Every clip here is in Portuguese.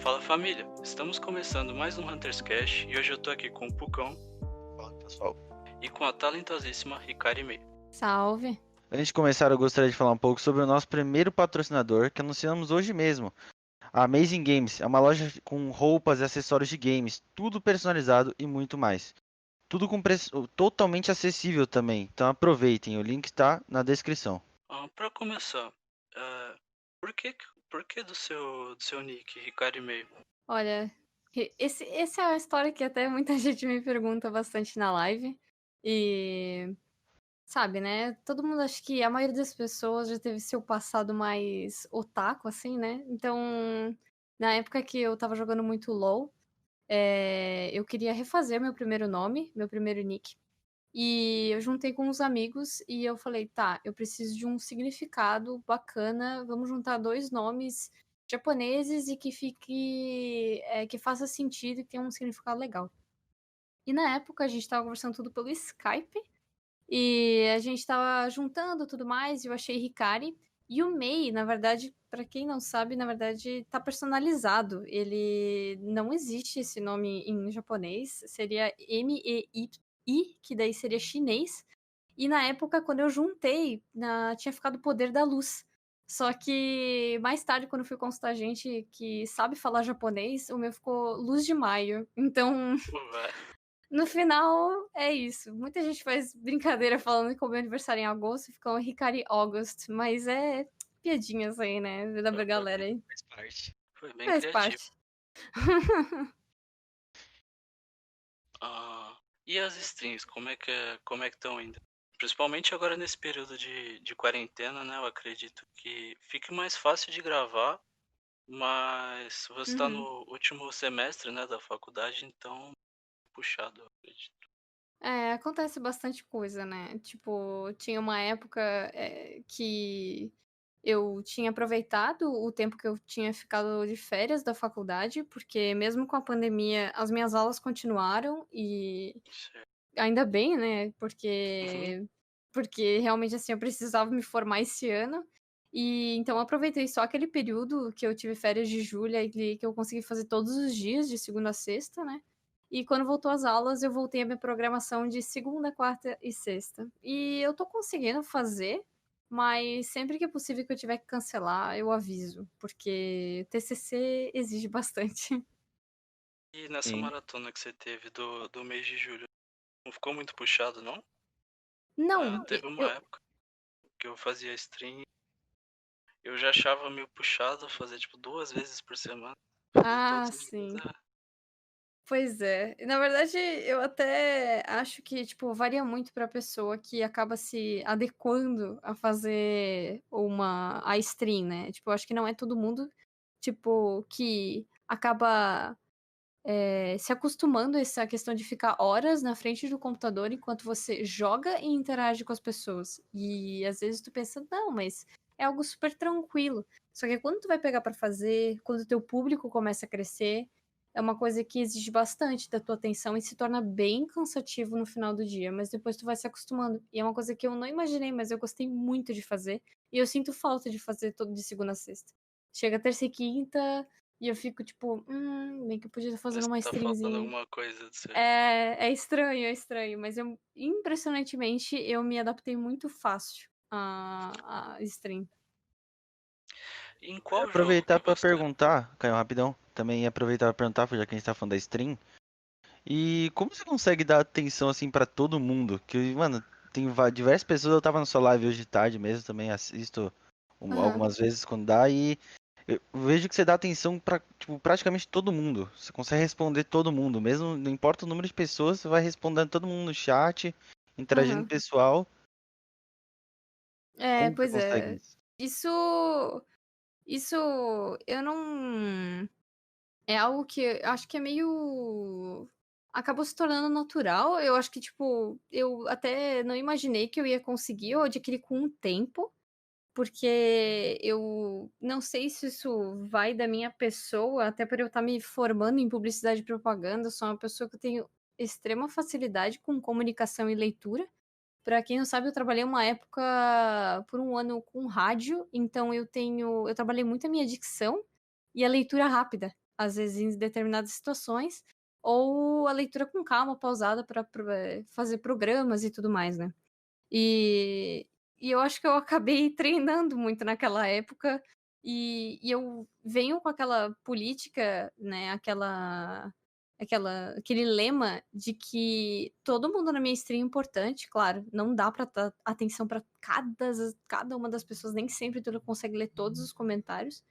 Fala família, estamos começando mais um Hunters Cash e hoje eu tô aqui com o Pucão Fala, pessoal. e com a talentosíssima Ricari Mei. Salve. Antes de começar, eu gostaria de falar um pouco sobre o nosso primeiro patrocinador que anunciamos hoje mesmo. A Amazing Games é uma loja com roupas e acessórios de games, tudo personalizado e muito mais. Tudo com preço totalmente acessível também. Então aproveitem, o link está na descrição. Pra começar, ah, por que, por que do seu nick, Ricari Mei? Olha, essa é uma história que até muita gente me pergunta bastante na live. E sabe, né? Todo mundo, acho que a maioria das pessoas já teve seu passado mais otaku, assim, né? Então, na época que eu tava jogando muito LoL, eu queria refazer meu primeiro nome, meu primeiro nick. E eu juntei com uns amigos e eu falei, tá, eu preciso de um significado bacana, vamos juntar dois nomes japoneses e que fique, que faça sentido e que tenha um significado legal. E na época a gente tava conversando tudo pelo Skype e a gente tava juntando tudo mais e eu achei Hikari. E o Mei, na verdade, pra quem não sabe, na verdade tá personalizado. Ele não existe esse nome em japonês, seria M-E-I, que daí seria chinês. E na época, quando eu juntei, tinha ficado o poder da luz. Só que mais tarde, quando eu fui consultar gente que sabe falar japonês, o meu ficou Luz de Maio. Então, Ué, no final, é isso. Muita gente faz brincadeira falando que o meu aniversário é em agosto e fica um Hikari August, mas é piadinhas aí, né? Da galera aí. Faz parte. foi bem Faz criativo. parte. E as streams, como é que estão indo? Principalmente agora nesse período de quarentena, né? Eu acredito que fique mais fácil de gravar, mas você tá Uhum. no último semestre, né, da faculdade, então puxado, eu acredito. Acontece bastante coisa, né? Tipo, tinha uma época que eu tinha aproveitado o tempo que eu tinha ficado de férias da faculdade, porque mesmo com a pandemia, as minhas aulas continuaram e Certo. ainda bem, né? Uhum. Porque realmente assim eu precisava me formar esse ano. E então eu aproveitei só aquele período que eu tive férias de julho e que eu consegui fazer todos os dias, de segunda a sexta, né? E quando voltou às aulas, eu voltei a minha programação de segunda, quarta e sexta. E eu tô conseguindo fazer, mas sempre que é possível que eu tiver que cancelar, eu aviso, porque TCC exige bastante. E nessa Sim. maratona que você teve do mês de julho, não ficou muito puxado, não? Não, Teve uma eu. época que eu fazia stream, eu já achava meio puxado fazer, tipo, 2 vezes por semana. Fazer Ah, todos os dias. sim. Pois é. Na verdade, eu até acho que, tipo, varia muito pra pessoa que acaba se adequando a fazer a stream, né? Tipo, eu acho que não é todo mundo, tipo, que acaba se acostumando a essa questão de ficar horas na frente do computador enquanto você joga e interage com as pessoas. E às vezes tu pensa, não, mas é algo super tranquilo. Só que quando tu vai pegar pra fazer, quando o teu público começa a crescer, é uma coisa que exige bastante da tua atenção e se torna bem cansativo no final do dia, mas depois tu vai se acostumando. E é uma coisa que eu não imaginei, mas eu gostei muito de fazer. E eu sinto falta de fazer todo de segunda a sexta. Chega terça e quinta, e eu fico tipo, bem que eu podia estar fazendo Parece uma que tá faltando streamzinha. alguma coisa do seu. É estranho, mas impressionantemente, eu me adaptei muito fácil a stream. Em qual jogo Aproveitar que para você. perguntar, Caio, rapidão. Também aproveitar para perguntar, já que a gente tá falando da stream. E como você consegue dar atenção assim pra todo mundo? Que, mano, tem diversas pessoas, eu tava na sua live hoje de tarde mesmo, também assisto Aham. algumas vezes quando dá e eu vejo que você dá atenção pra, tipo, praticamente todo mundo. Você consegue responder todo mundo, mesmo não importa o número de pessoas, você vai respondendo todo mundo no chat, interagindo com o Aham. pessoal. Como você Pois consegue é. isso? Isso, isso eu não. É algo que eu acho que é meio. Acabou se tornando natural. Eu acho que, tipo, eu até não imaginei que eu ia conseguir, eu adquiri com o tempo. Porque eu não sei se isso vai da minha pessoa, até por eu estar me formando em publicidade e propaganda, eu sou uma pessoa que eu tenho extrema facilidade com comunicação e leitura. Para quem não sabe, eu trabalhei uma época por um ano com rádio, então eu trabalhei muito a minha dicção e a leitura rápida. às vezes em determinadas situações, ou a leitura com calma, pausada para fazer programas e tudo mais, né. E eu acho que eu acabei treinando muito naquela época, e eu venho com aquela política, né, aquele lema de que todo mundo na minha stream é importante, claro, não dá pra dar atenção pra cada uma das pessoas, nem sempre tu consegue ler todos os comentários,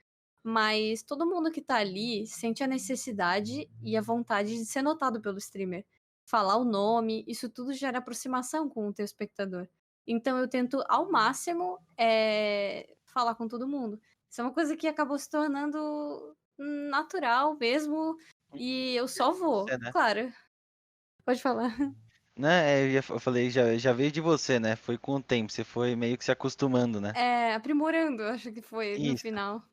mas todo mundo que tá ali sente a necessidade e a vontade de ser notado pelo streamer. Falar o nome, isso tudo gera aproximação com o teu espectador. Então eu tento ao máximo, falar com todo mundo. Isso é uma coisa que acabou se tornando natural mesmo, e eu só vou. Você, né? Claro. Pode falar. Né, eu falei, já veio de você, né? Foi com o tempo, você foi meio que se acostumando, né? Aprimorando, acho que foi no Isso. final.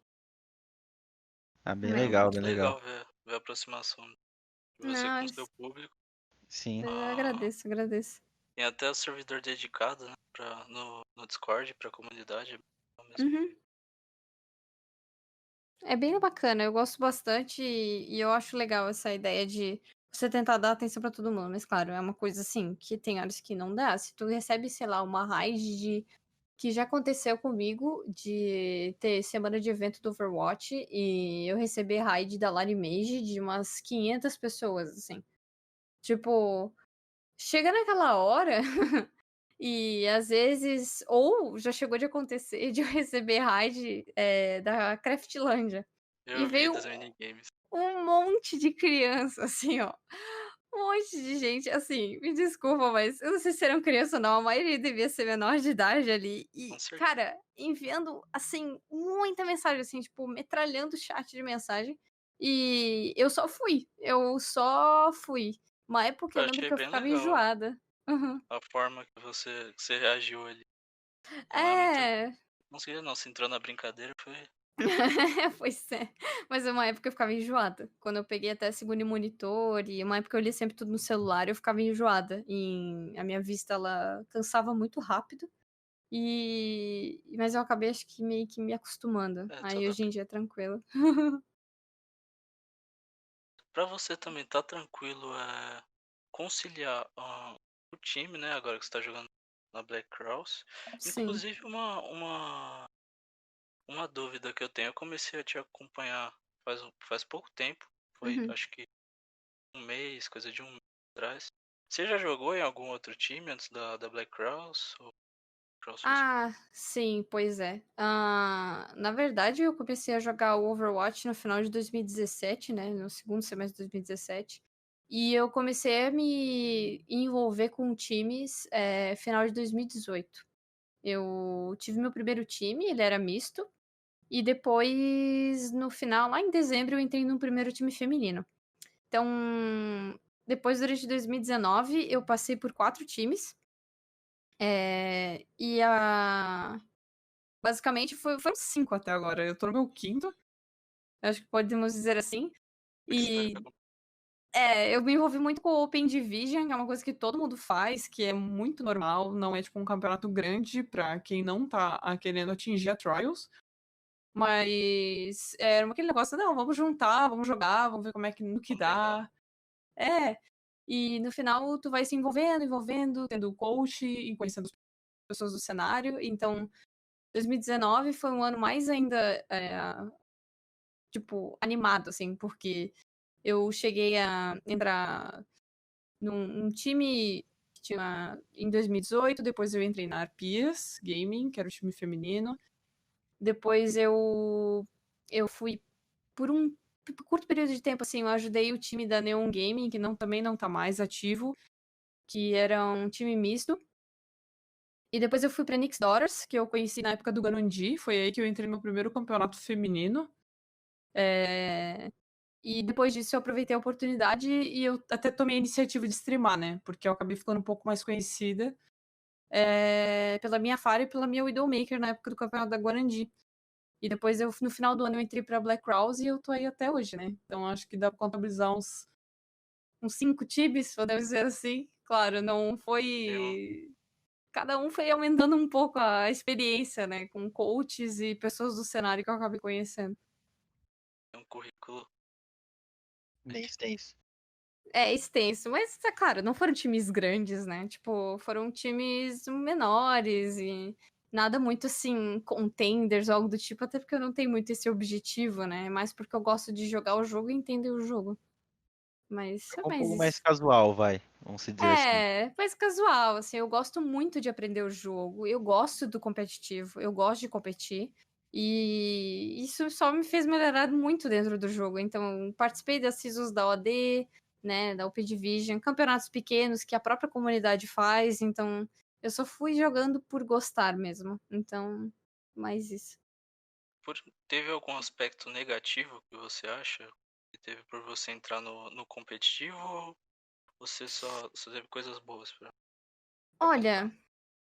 Ah, bem Né. legal, Muito bem legal. legal ver a aproximação de você com Não, o seu público. Sim. eu Ah, agradeço. tem até o servidor dedicado, né, no Discord, pra comunidade. É bom mesmo. Uhum. É bem bacana, eu gosto bastante e eu acho legal essa ideia de você tentar dar atenção pra todo mundo, mas claro, é uma coisa assim, que tem horas que não dá. Se tu recebe, sei lá, uma raid de que já aconteceu comigo de ter semana de evento do Overwatch e eu receber raid da Lari Mage de umas 500 pessoas, assim. Tipo, chega naquela hora e às vezes ou já chegou de acontecer de eu receber raid, da Craftlandia e Eu vi veio das minigames. um monte de criança, assim, ó. Um monte de gente, assim, me desculpa, mas eu não sei se eram criança ou não, a maioria devia ser menor de idade ali. Com E, certeza. cara, enviando, assim, muita mensagem, assim, tipo, metralhando o chat de mensagem. E eu só fui. Uma época eu Eu lembro achei que eu bem ficava legal enjoada. Uhum. a forma que você reagiu ali. Não é muito. É, Não sei, não. Se entrou na brincadeira, foi. pois é. Mas uma época eu ficava enjoada. Quando eu peguei até segundo monitor, e uma época eu lia sempre tudo no celular, eu ficava enjoada. A minha vista, ela cansava muito rápido. Mas eu acabei, acho que meio que me acostumando. É, Aí hoje em dia é tranquilo. pra você também tá tranquilo conciliar o time, né? Agora que você tá jogando na Black Cross. Sim. Inclusive, uma dúvida que eu tenho. Eu comecei a te acompanhar faz pouco tempo. Foi, Uhum. acho que um mês, coisa de um mês atrás. Você já jogou em algum outro time antes da Black Cross? Ou Cross foi só? Ah, sim, pois é. Na verdade, eu comecei a jogar o Overwatch no final de 2017, né? No segundo semestre de 2017. E eu comecei a me envolver com times final de 2018. Eu tive meu primeiro time, ele era misto. E depois, no final, lá em dezembro, eu entrei no primeiro time feminino. Então, depois, durante 2019, eu passei por 4 times. E basicamente foram 5 até agora. Eu tô no meu quinto, acho que podemos dizer assim. E eu me envolvi muito com o Open Division, que é uma coisa que todo mundo faz, que é muito normal, não é tipo um campeonato grande pra quem não tá querendo atingir a Trials. Mas era aquele negócio, não, vamos juntar, vamos jogar, vamos ver como é que no que Legal. dá. E no final tu vai se envolvendo, tendo coach e conhecendo as pessoas do cenário. Então, 2019 foi um ano mais ainda, tipo, animado, assim, porque eu cheguei a entrar num time que tinha em 2018, depois eu entrei na Arpias Gaming, que era o time feminino. Depois eu fui por um curto período de tempo, assim, eu ajudei o time da Neon Gaming, que também não tá mais ativo, que era um time misto. E depois eu fui pra Nix Daughters, que eu conheci na época do Ganundi, foi aí que eu entrei no meu primeiro campeonato feminino. E depois disso eu aproveitei a oportunidade e eu até tomei a iniciativa de streamar, né? Porque eu acabei ficando um pouco mais conhecida pela minha Fara e pela minha Widowmaker na época do campeonato da Guarandi. E depois no final do ano eu entrei pra Black Crowes e eu tô aí até hoje, né? Então acho que dá pra contabilizar uns 5 tibes, podemos dizer assim. Claro, não Tem um, foi. Cada um foi aumentando um pouco a experiência, né? Com coaches e pessoas do cenário que eu acabei conhecendo. tem um currículo Bem extenso. É extenso, mas, é claro, não foram times grandes, né? Tipo, foram times menores e nada muito assim, contenders ou algo do tipo, até porque eu não tenho muito esse objetivo, né? É mais porque eu gosto de jogar o jogo e entender o jogo. Mas é Um mais pouco mais isso. casual, vai. Vamos se dizer assim. É, mais casual, assim, eu gosto muito de aprender o jogo, eu gosto do competitivo, eu gosto de competir, e isso só me fez melhorar muito dentro do jogo. Então, participei das seasons da OD, né, da OP Division, campeonatos pequenos que a própria comunidade faz, então eu só fui jogando por gostar mesmo. Então, mais isso. Teve algum aspecto negativo que você acha que teve por você entrar no competitivo ou você só teve coisas boas pra contar? Olha,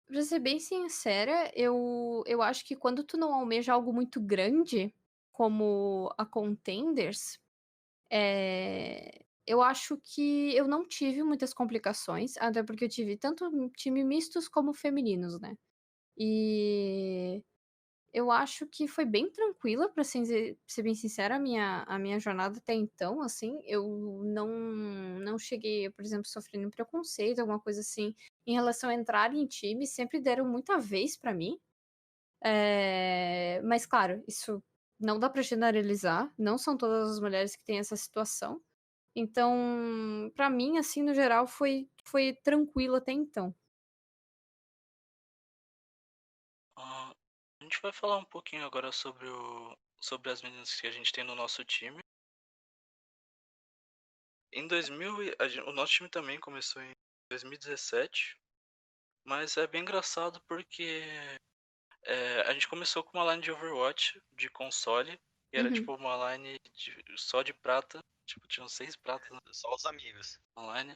pra ser bem sincera, eu acho que quando tu não almeja algo muito grande, como a Contenders, eu acho que eu não tive muitas complicações, até porque eu tive tanto time mistos como femininos, né. E eu acho que foi bem tranquila, pra ser bem sincera, a minha jornada até então, assim. Eu não cheguei, por exemplo, sofrendo preconceito, alguma coisa assim, em relação a entrar em time, sempre deram muita vez pra mim. Mas claro, isso não dá pra generalizar, não são todas as mulheres que têm essa situação. Então, pra mim, assim, no geral, foi tranquilo até então. Ah, a gente vai falar um pouquinho agora sobre as meninas que a gente tem no nosso time. Em 2000, o nosso time também começou em 2017, mas é bem engraçado porque a gente começou com uma line de Overwatch de console, que era Uhum. tipo uma line só de prata, tipo, tinham 6 pratas Só os amigos. online,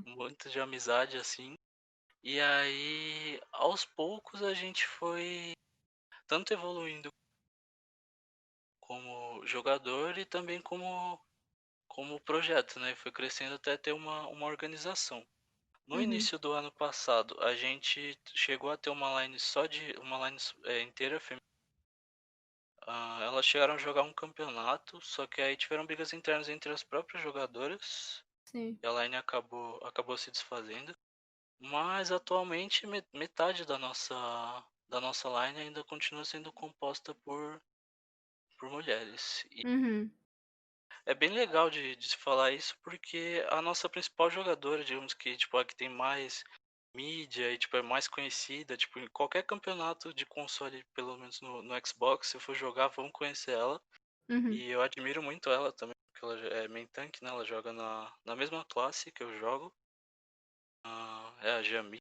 muito de amizade assim. E aí, aos poucos, a gente foi tanto evoluindo como jogador e também como projeto, né? Foi crescendo até ter uma organização. No Uhum. início do ano passado, a gente chegou a ter uma line inteira feminina. Elas chegaram a jogar um campeonato, só que aí tiveram brigas internas entre as próprias jogadoras Sim. e a line acabou se desfazendo. Mas atualmente metade da nossa line ainda continua sendo composta por mulheres. E Uhum. é bem legal de se falar isso porque a nossa principal jogadora, digamos que tipo, a que tem mais mídia e tipo, é mais conhecida, tipo, em qualquer campeonato de console, pelo menos no Xbox, se eu for jogar, vão conhecer ela. Uhum. E eu admiro muito ela também, porque ela é main tank, né? Ela joga na mesma classe que eu jogo. É a Jami.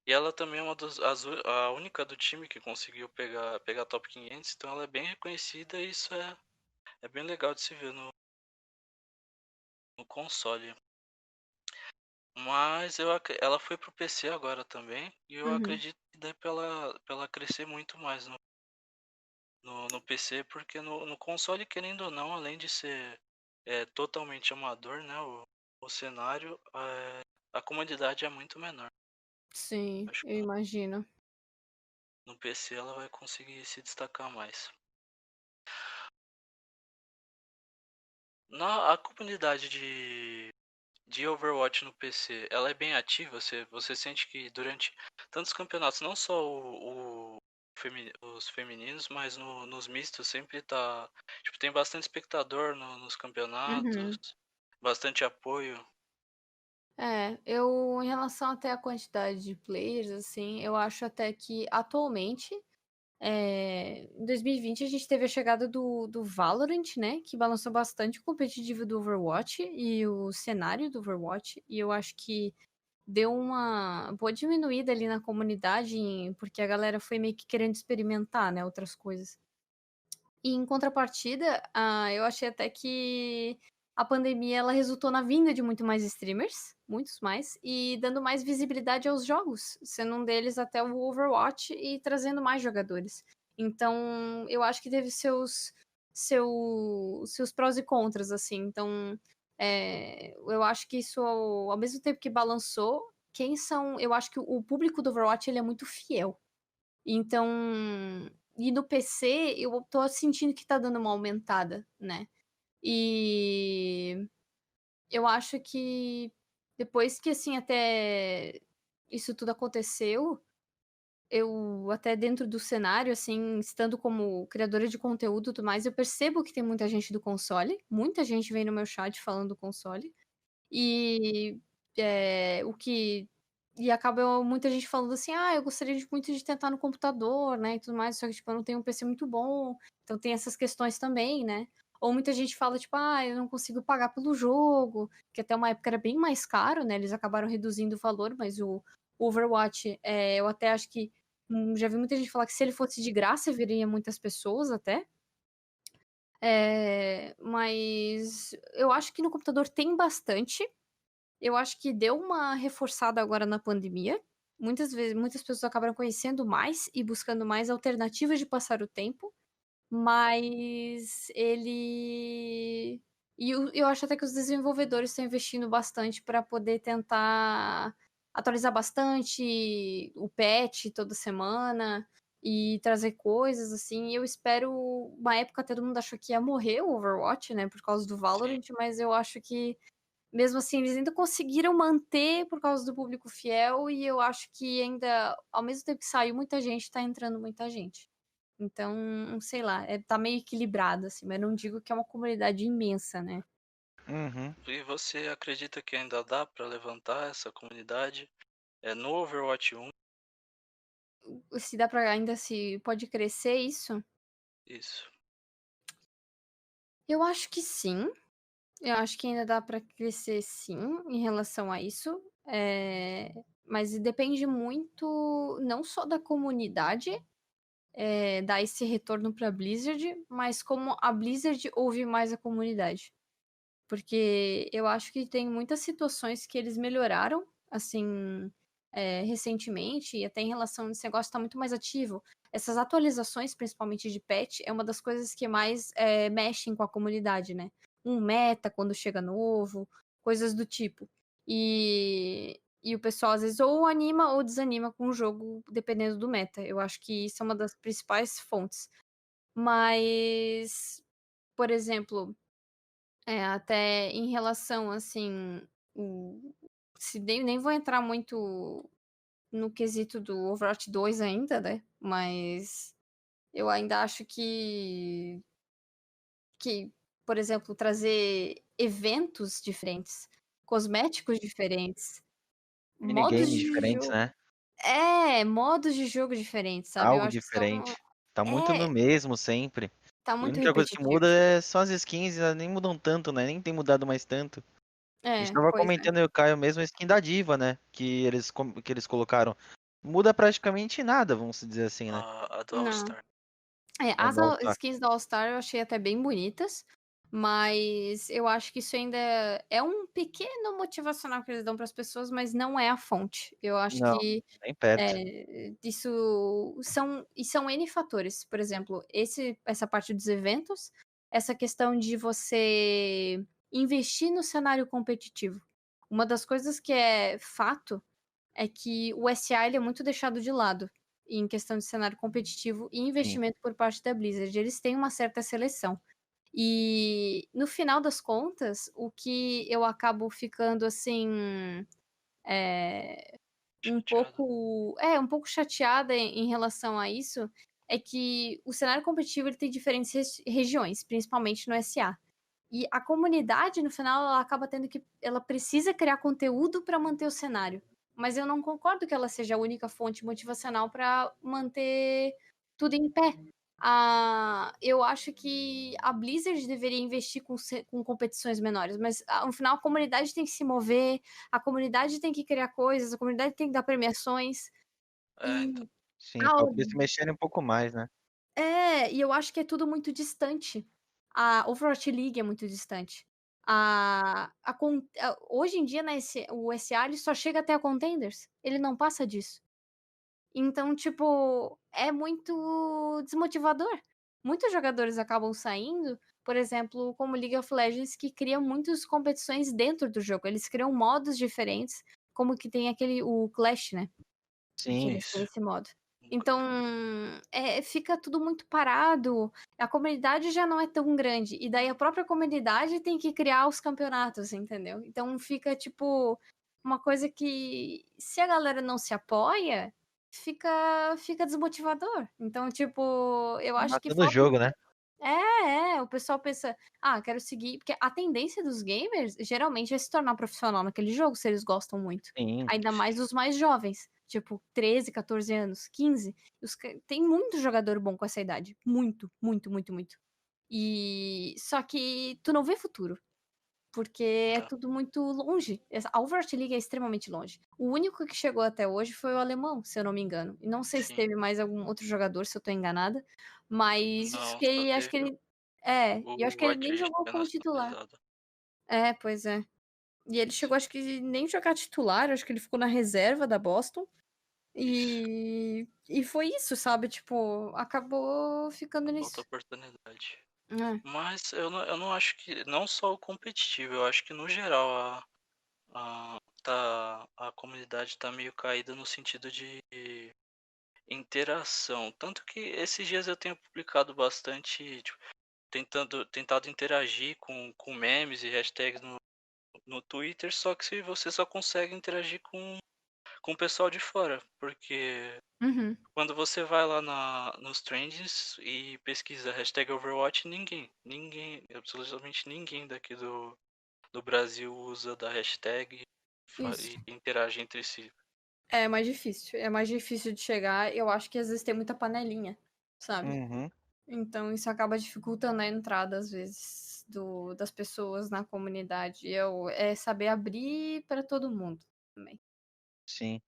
E ela também é a única do time que conseguiu pegar top 500, então ela é bem reconhecida e isso é bem legal de se ver no console. Mas ela foi pro PC agora também, e eu Uhum. acredito que dê pra ela crescer muito mais no PC, porque no console, querendo ou não, além de ser totalmente amador, né, o cenário, a comunidade é muito menor. Sim, Acho eu que imagino. no PC ela vai conseguir se destacar mais. A comunidade de Overwatch no PC, ela é bem ativa? Você sente que durante tantos campeonatos, não só os femininos, mas nos mistos sempre tá. Tipo, tem bastante espectador nos campeonatos, Uhum. bastante apoio. Em relação até à quantidade de players, assim, eu acho até que atualmente, em 2020 a gente teve a chegada do Valorant, né, que balançou bastante o competitivo do Overwatch e o cenário do Overwatch, e eu acho que deu uma boa diminuída ali na comunidade, porque a galera foi meio que querendo experimentar, né, outras coisas. E em contrapartida, eu achei até que a pandemia ela resultou na vinda de muito mais streamers, muitos mais, e dando mais visibilidade aos jogos, sendo um deles até o Overwatch e trazendo mais jogadores. Então, eu acho que teve seus prós e contras, assim. Então, eu acho que isso, ao mesmo tempo que balançou, eu acho que o público do Overwatch ele é muito fiel. Então, E no PC, eu tô sentindo que tá dando uma aumentada, né? E eu acho que depois que, assim, até isso tudo aconteceu, eu até dentro do cenário, assim, estando como criadora de conteúdo e tudo mais, eu percebo que tem muita gente do console, muita gente vem no meu chat falando do console, e o que. E acaba muita gente falando assim, eu gostaria muito de tentar no computador, né, e tudo mais, só que, tipo, eu não tenho um PC muito bom, então tem essas questões também, né? Ou muita gente fala, tipo, eu não consigo pagar pelo jogo, que até uma época era bem mais caro, né, eles acabaram reduzindo o valor, mas o Overwatch, eu até acho que, já vi muita gente falar que se ele fosse de graça, viria muitas pessoas até, mas eu acho que no computador tem bastante. Eu acho que deu uma reforçada agora na pandemia. Muitas vezes, muitas pessoas acabaram conhecendo mais e buscando mais alternativas de passar o tempo, mas ele. E eu acho até que os desenvolvedores estão investindo bastante para poder tentar atualizar bastante o patch toda semana e trazer coisas assim. Eu espero. Uma época todo mundo achou que ia morrer o Overwatch, né, por causa do Sim. Valorant, mas eu acho que mesmo assim, eles ainda conseguiram manter por causa do público fiel, e eu acho que ainda, ao mesmo tempo que saiu muita gente, tá entrando muita gente. Então, sei lá, tá meio equilibrado, assim, mas não digo que é uma comunidade imensa, né? Uhum. E você acredita que ainda dá pra levantar essa comunidade? No Overwatch 1, Se dá pra ainda se pode crescer isso? isso. Eu acho que sim. Eu acho que ainda dá pra crescer sim em relação a isso. Mas depende muito não só da comunidade, dar esse retorno para a Blizzard, mas como a Blizzard ouve mais a comunidade. Porque eu acho que tem muitas situações que eles melhoraram, assim, recentemente, e até em relação a esse negócio está muito mais ativo. Essas atualizações, principalmente de patch, é uma das coisas que mais mexem com a comunidade, né? Um meta quando chega novo, coisas do tipo. E o pessoal às vezes ou anima ou desanima com o jogo, dependendo do meta. Eu acho que isso é uma das principais fontes. Mas, por exemplo, até em relação, assim, se nem vou entrar muito no quesito do Overwatch 2 ainda, né? Mas eu ainda acho que, por exemplo, trazer eventos diferentes, cosméticos diferentes, modos Minigames de diferentes, jogo. né? Modos de jogo diferentes, sabe? Eu Algo acho que são. diferente. Tá muito no mesmo sempre. Tá A muito única coisa que muda repetitivo. é só as skins, elas nem mudam tanto, né? Nem tem mudado mais tanto. A gente tava Pois é. comentando eu e o Caio mesmo a skin da Diva, né? Que eles colocaram. Muda praticamente nada, vamos dizer assim, né? A do Não. All-Star. A As do All-Star. skins da All-Star eu achei até bem bonitas, mas eu acho que isso ainda é um pequeno motivacional que eles dão para as pessoas, mas não é a fonte. Eu acho Não, que nem perto. isso são N fatores. Por exemplo, essa parte dos eventos, essa questão de você investir no cenário competitivo. Uma das coisas que é fato é que o SA ele é muito deixado de lado em questão de cenário competitivo e Sim. investimento por parte da Blizzard. Eles têm uma certa seleção. E no final das contas, o que eu acabo ficando assim Chateado. um pouco chateada em relação a isso é que o cenário competitivo ele tem diferentes regiões, principalmente no SA. E a comunidade, no final, ela acaba tendo que. Ela precisa criar conteúdo para manter o cenário. Mas eu não concordo que ela seja a única fonte motivacional para manter tudo em pé. Eu acho que a Blizzard deveria investir com competições menores, mas no final a comunidade tem que se mover, a comunidade tem que criar coisas, a comunidade tem que dar premiações. Então. E, Sim, a falta eles se mexerem um pouco mais, né? e eu acho que é tudo muito distante. A Overwatch League é muito distante. Hoje em dia, né, o SA ele só chega até a Contenders. Ele não passa disso. Então, tipo, é muito desmotivador. Muitos jogadores acabam saindo, por exemplo, como League of Legends, que cria muitas competições dentro do jogo. Eles criam modos diferentes, como que tem o Clash, né? Que Sim. eles têm Isso. esse modo. Então, fica tudo muito parado, a comunidade já não é tão grande, e daí a própria comunidade tem que criar os campeonatos, entendeu? Então fica, tipo, uma coisa que se a galera não se apoia, fica desmotivador. Então, tipo, eu acho que Matando o falta jogo, né? o pessoal pensa: "Ah, quero seguir", porque a tendência dos gamers geralmente é se tornar profissional naquele jogo, se eles gostam muito. Sim. Ainda mais Sim. os mais jovens, tipo 13, 14 anos, 15. Tem muito jogador bom com essa idade. Muito, muito, muito, muito. Só que tu não vê futuro, porque é Tá. tudo muito longe. A Overwatch League é extremamente longe. O único que chegou até hoje foi o alemão, se eu não me engano. E não sei se Sim. teve mais algum outro jogador, se eu tô enganada, mas Não, só fiquei, acho que teve ele e eu acho que o ele nem Whitelist jogou foi como titular. nacionalizado. É, pois é. E ele chegou, acho que nem jogar titular, acho que ele ficou na reserva da Boston. Isso. E foi isso, sabe? Tipo, acabou ficando Falta nisso. oportunidade. É. Mas eu não acho que. Não só o competitivo, eu acho que no geral a comunidade tá meio caída no sentido de interação. Tanto que esses dias eu tenho publicado bastante, tipo, tentado interagir com memes e hashtags no Twitter, só que se você só consegue interagir com o pessoal de fora, porque Uhum. quando você vai lá nos trends e pesquisa hashtag Overwatch, ninguém, absolutamente ninguém daqui do Brasil usa da hashtag Isso. e interage entre si. É mais difícil. É mais difícil de chegar. Eu acho que às vezes tem muita panelinha, sabe? Uhum. Então isso acaba dificultando a entrada, às vezes, das pessoas na comunidade. É saber abrir para todo mundo também. Sim.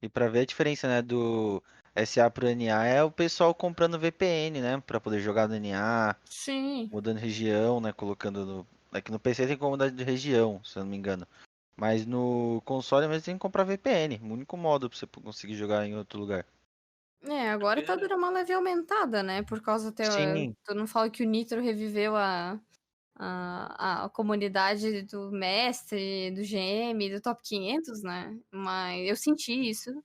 E pra ver a diferença, né, do SA pro NA é o pessoal comprando VPN, né, pra poder jogar no NA, Sim. mudando região, né, colocando no... Aqui no PC tem como mudar de região, se eu não me engano. Mas no console mesmo tem que comprar VPN, o único modo pra você conseguir jogar em outro lugar. Agora tá Porque, dando uma leve aumentada, né? Por causa até. Sim, Todo mundo fala que o Nitro reviveu a comunidade do mestre, do GM, do top 500, né? Mas eu senti isso.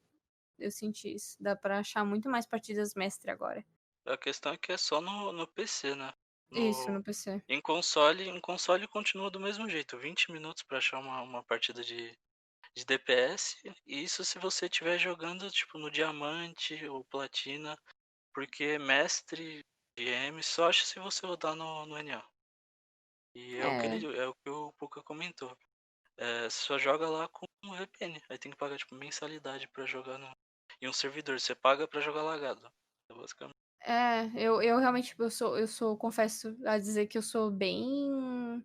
Eu senti isso. Dá pra achar muito mais partidas mestre agora. a questão é que é só no PC, né? Isso, No, no PC. em console continua do mesmo jeito, 20 minutos pra achar uma partida de DPS, e isso se você estiver jogando tipo no diamante ou platina, porque mestre GM só acha se você rodar no NA. E é o que É, o Puka comentou. Você só joga lá com um VPN. Aí tem que pagar tipo mensalidade pra jogar em um servidor. Você paga pra jogar lagado. É basicamente. eu realmente confesso a dizer que eu sou bem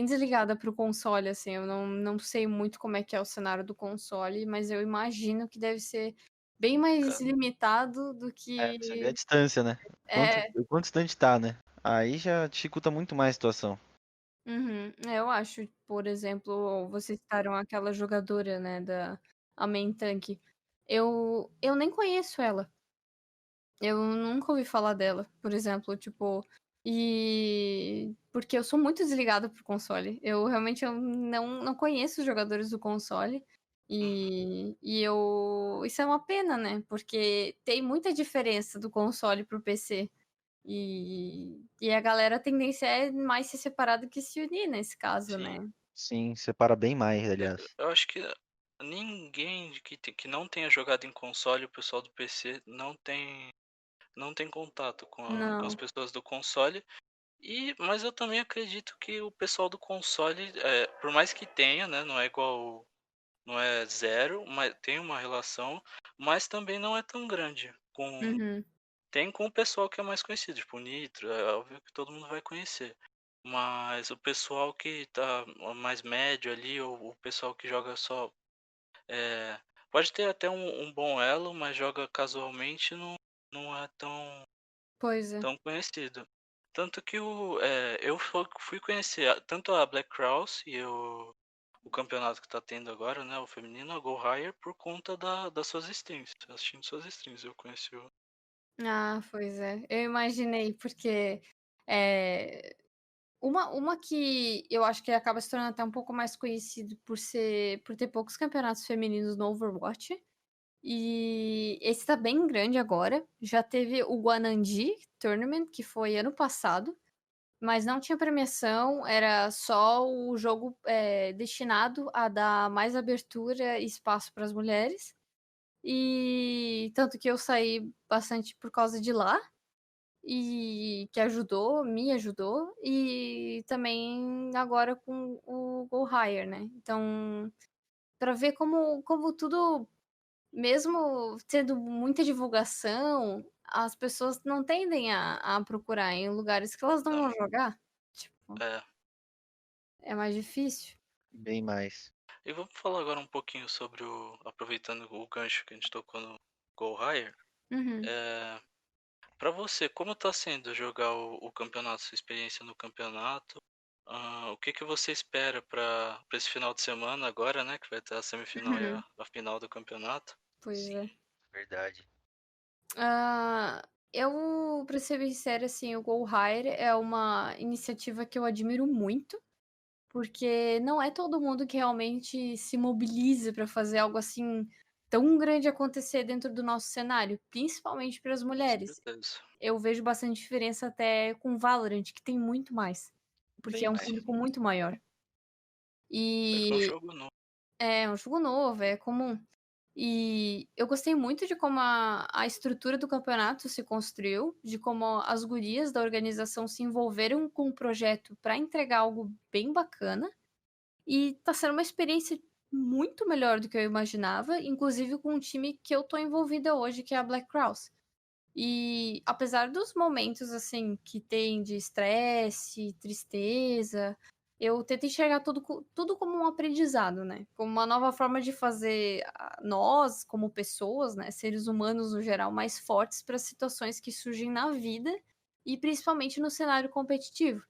desligada pro console, assim. Eu não sei muito como é que é o cenário do console, mas eu imagino que deve ser bem mais Cara, limitado do você vê a que. distância, né? É, O quanto distante tá, né? Aí já dificulta muito mais a situação. uhum. Eu acho, por exemplo, vocês citaram aquela jogadora, né, a main tank. Eu nem conheço ela. Eu nunca ouvi falar dela, por exemplo, tipo, porque eu sou muito desligada pro console. Eu não conheço os jogadores do console. uhum. Isso é uma pena, né? Porque tem muita diferença do console pro PC. E a galera, a tendência é mais se separar do que se unir nesse caso, Sim. né? Sim, separa bem mais, Eu, aliás. eu acho que ninguém que não tenha jogado em console, o pessoal do PC, não tem contato com as Não. pessoas do console. Mas eu também acredito que o pessoal do console, por mais que tenha, né, não é igual, não é zero, mas tem uma relação, mas também não é tão grande. Uhum. Tem com o pessoal que é mais conhecido, tipo o Nitro, é óbvio que todo mundo vai conhecer. Mas o pessoal que tá mais médio ali, ou o pessoal que joga só. é, Pode ter até um bom elo, mas joga casualmente, não é tão, Pois é. tão conhecido. Tanto que eu fui conhecer tanto a Black Crowes e o campeonato que tá tendo agora, né, o feminino, a Go Higher, por conta das suas streams. Assistindo suas streams, eu conheci o. Ah, pois é. Eu imaginei, porque é, uma que eu acho que acaba se tornando até um pouco mais conhecido por ter poucos campeonatos femininos no Overwatch E esse tá bem grande agora. Já teve o Guanandi Tournament, que foi ano passado, mas não tinha premiação, era só o jogo destinado a dar mais abertura e espaço para as mulheres. E tanto que eu saí bastante por causa de lá, e que ajudou, me ajudou, e também agora com o Go Higher, né? Então, para ver como tudo, mesmo tendo muita divulgação, as pessoas não tendem a procurar em lugares que elas não vão jogar. Tipo, É. é mais difícil. Bem mais. E vamos falar agora um pouquinho sobre aproveitando o gancho que a gente tocou no Go Higher. Uhum. Pra você, como tá sendo jogar o campeonato, sua experiência no campeonato? O que que você espera pra esse final de semana agora, né? Que vai ter a semifinal e Uhum. a final do campeonato. Pois é. Verdade. Eu, pra ser bem sincera, assim, o Go Higher é uma iniciativa que eu admiro muito, porque não é todo mundo que realmente se mobiliza pra fazer algo assim tão grande acontecer dentro do nosso cenário, principalmente para as Com mulheres. certeza. Eu vejo bastante diferença até com Valorant, que tem muito mais, porque Bem é um mais. público muito maior. É que é um E jogo novo. é um jogo novo, é comum. E eu gostei muito de como a estrutura do campeonato se construiu, de como as gurias da organização se envolveram com o projeto para entregar algo bem bacana. E tá sendo uma experiência muito melhor do que eu imaginava, inclusive com um time que eu tô envolvida hoje, que é a Black Crowes. E apesar dos momentos assim que tem de estresse, tristeza, eu tento enxergar tudo como um aprendizado, né? Como uma nova forma de fazer nós, como pessoas, né, seres humanos no geral, mais fortes para situações que surgem na vida e principalmente no cenário competitivo.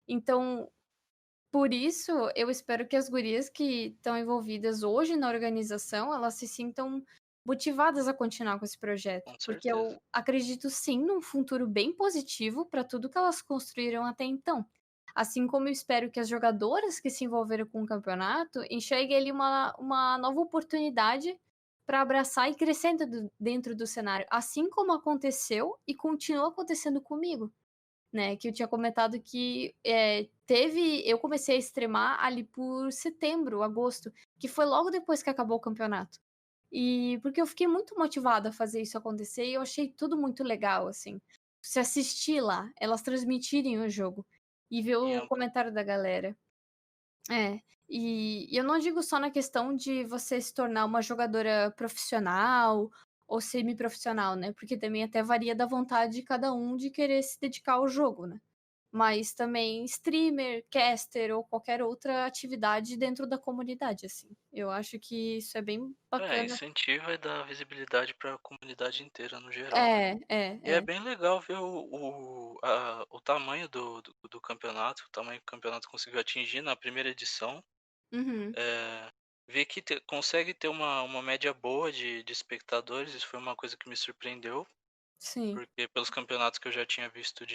Então, por isso, eu espero que as gurias que estão envolvidas hoje na organização, elas se sintam motivadas a continuar com esse projeto, Com porque certeza. eu acredito sim num futuro bem positivo para tudo que elas construíram até então. Assim como eu espero que as jogadoras que se envolveram com o campeonato enxerguem ali uma nova oportunidade para abraçar e crescer dentro do cenário, assim como aconteceu e continua acontecendo comigo, né, que eu tinha comentado que eu comecei a streamar ali por setembro, agosto, que foi logo depois que acabou o campeonato. E porque eu fiquei muito motivada a fazer isso acontecer e eu achei tudo muito legal, assim. Se assistir lá, elas transmitirem o jogo e ver E o comentário da galera. É, e eu não digo só na questão de você se tornar uma jogadora profissional ou semi-profissional, né? Porque também até varia da vontade de cada um de querer se dedicar ao jogo, né? Mas também streamer, caster ou qualquer outra atividade dentro da comunidade, assim. Eu acho que isso é bem bacana. incentiva e dá visibilidade para a comunidade inteira no geral, né? É, é, E é é. bem legal ver o tamanho do campeonato, o tamanho que o campeonato conseguiu atingir na primeira edição. Uhum, Ver que consegue ter uma média boa de espectadores, isso foi uma coisa que me surpreendeu, sim. porque pelos campeonatos que eu já tinha visto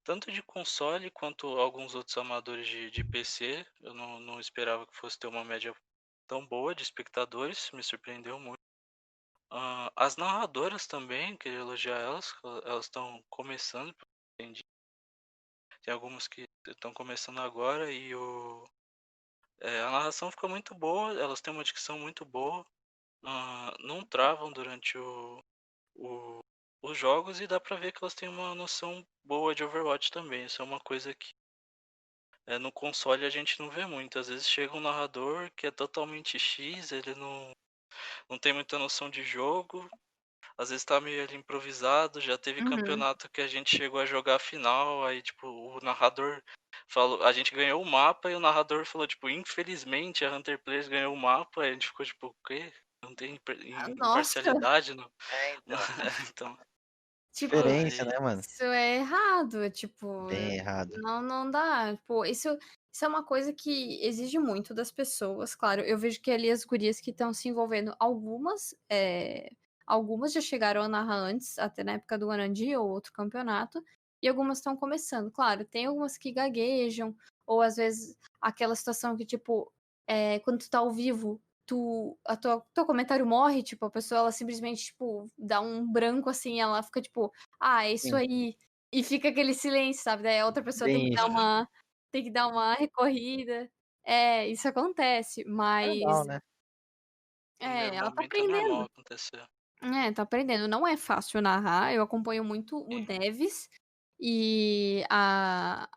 tanto de console quanto alguns outros amadores de PC, eu não esperava que fosse ter uma média tão boa de espectadores, me surpreendeu muito. As narradoras também, queria elogiar elas estão começando, pelo que eu entendi. Tem algumas que estão começando agora e a narração ficou muito boa, elas têm uma dicção muito boa, não travam durante o- os jogos e dá pra ver que elas têm uma noção boa de Overwatch também. Isso é uma coisa que no console a gente não vê muito. Às vezes chega um narrador que é totalmente X, ele não tem muita noção de jogo, às vezes tá meio ali improvisado. Já teve Uhum. campeonato que a gente chegou a jogar a final, aí tipo, o narrador falou, a gente ganhou o mapa e o narrador falou, tipo, infelizmente a Hunter Players ganhou o mapa, aí a gente ficou tipo, o quê? Não tem Nossa, imparcialidade no... É, então. Então, tipo, Diferença, aí, né, mano? isso é errado, tipo, Bem errado. não dá. Pô, isso é uma coisa que exige muito das pessoas, claro. Eu vejo que ali as gurias que estão se envolvendo, algumas já chegaram a narrar antes, até na época do Guarandi ou outro campeonato, e algumas estão começando. Claro, tem algumas que gaguejam, ou às vezes aquela situação que, tipo, quando tu tá ao vivo, teu comentário morre, tipo, a pessoa, ela simplesmente, tipo, dá um branco, assim, ela fica, tipo, é isso Sim, aí, e fica aquele silêncio, sabe, daí a outra pessoa bem isso. Uhum. tem que dar uma recorrida. É, isso acontece, É normal, mas né? No meu ela tá momento é normal aprendendo. acontecer. Tá aprendendo. Não é fácil narrar, eu acompanho muito o Sim. Neves e a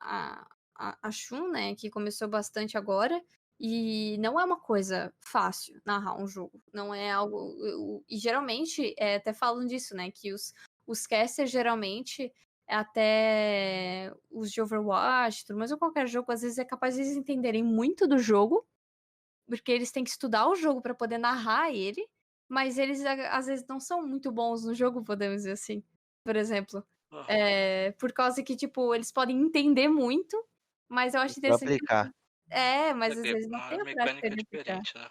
Shun, né, que começou bastante agora, e não é uma coisa fácil narrar um jogo, não é algo e geralmente, até falam disso, né, que os casters geralmente, até os de Overwatch, tudo mais, ou qualquer jogo, às vezes é capaz de eles entenderem muito do jogo, porque eles têm que estudar o jogo pra poder narrar ele, mas eles às vezes não são muito bons no jogo, podemos dizer assim. Por exemplo, Aham. por causa que, tipo, eles podem entender muito, mas eu Não acho vou interessante aplicar. mas É às que vezes não a tem a prática mecânica é de aplicar. diferente, né.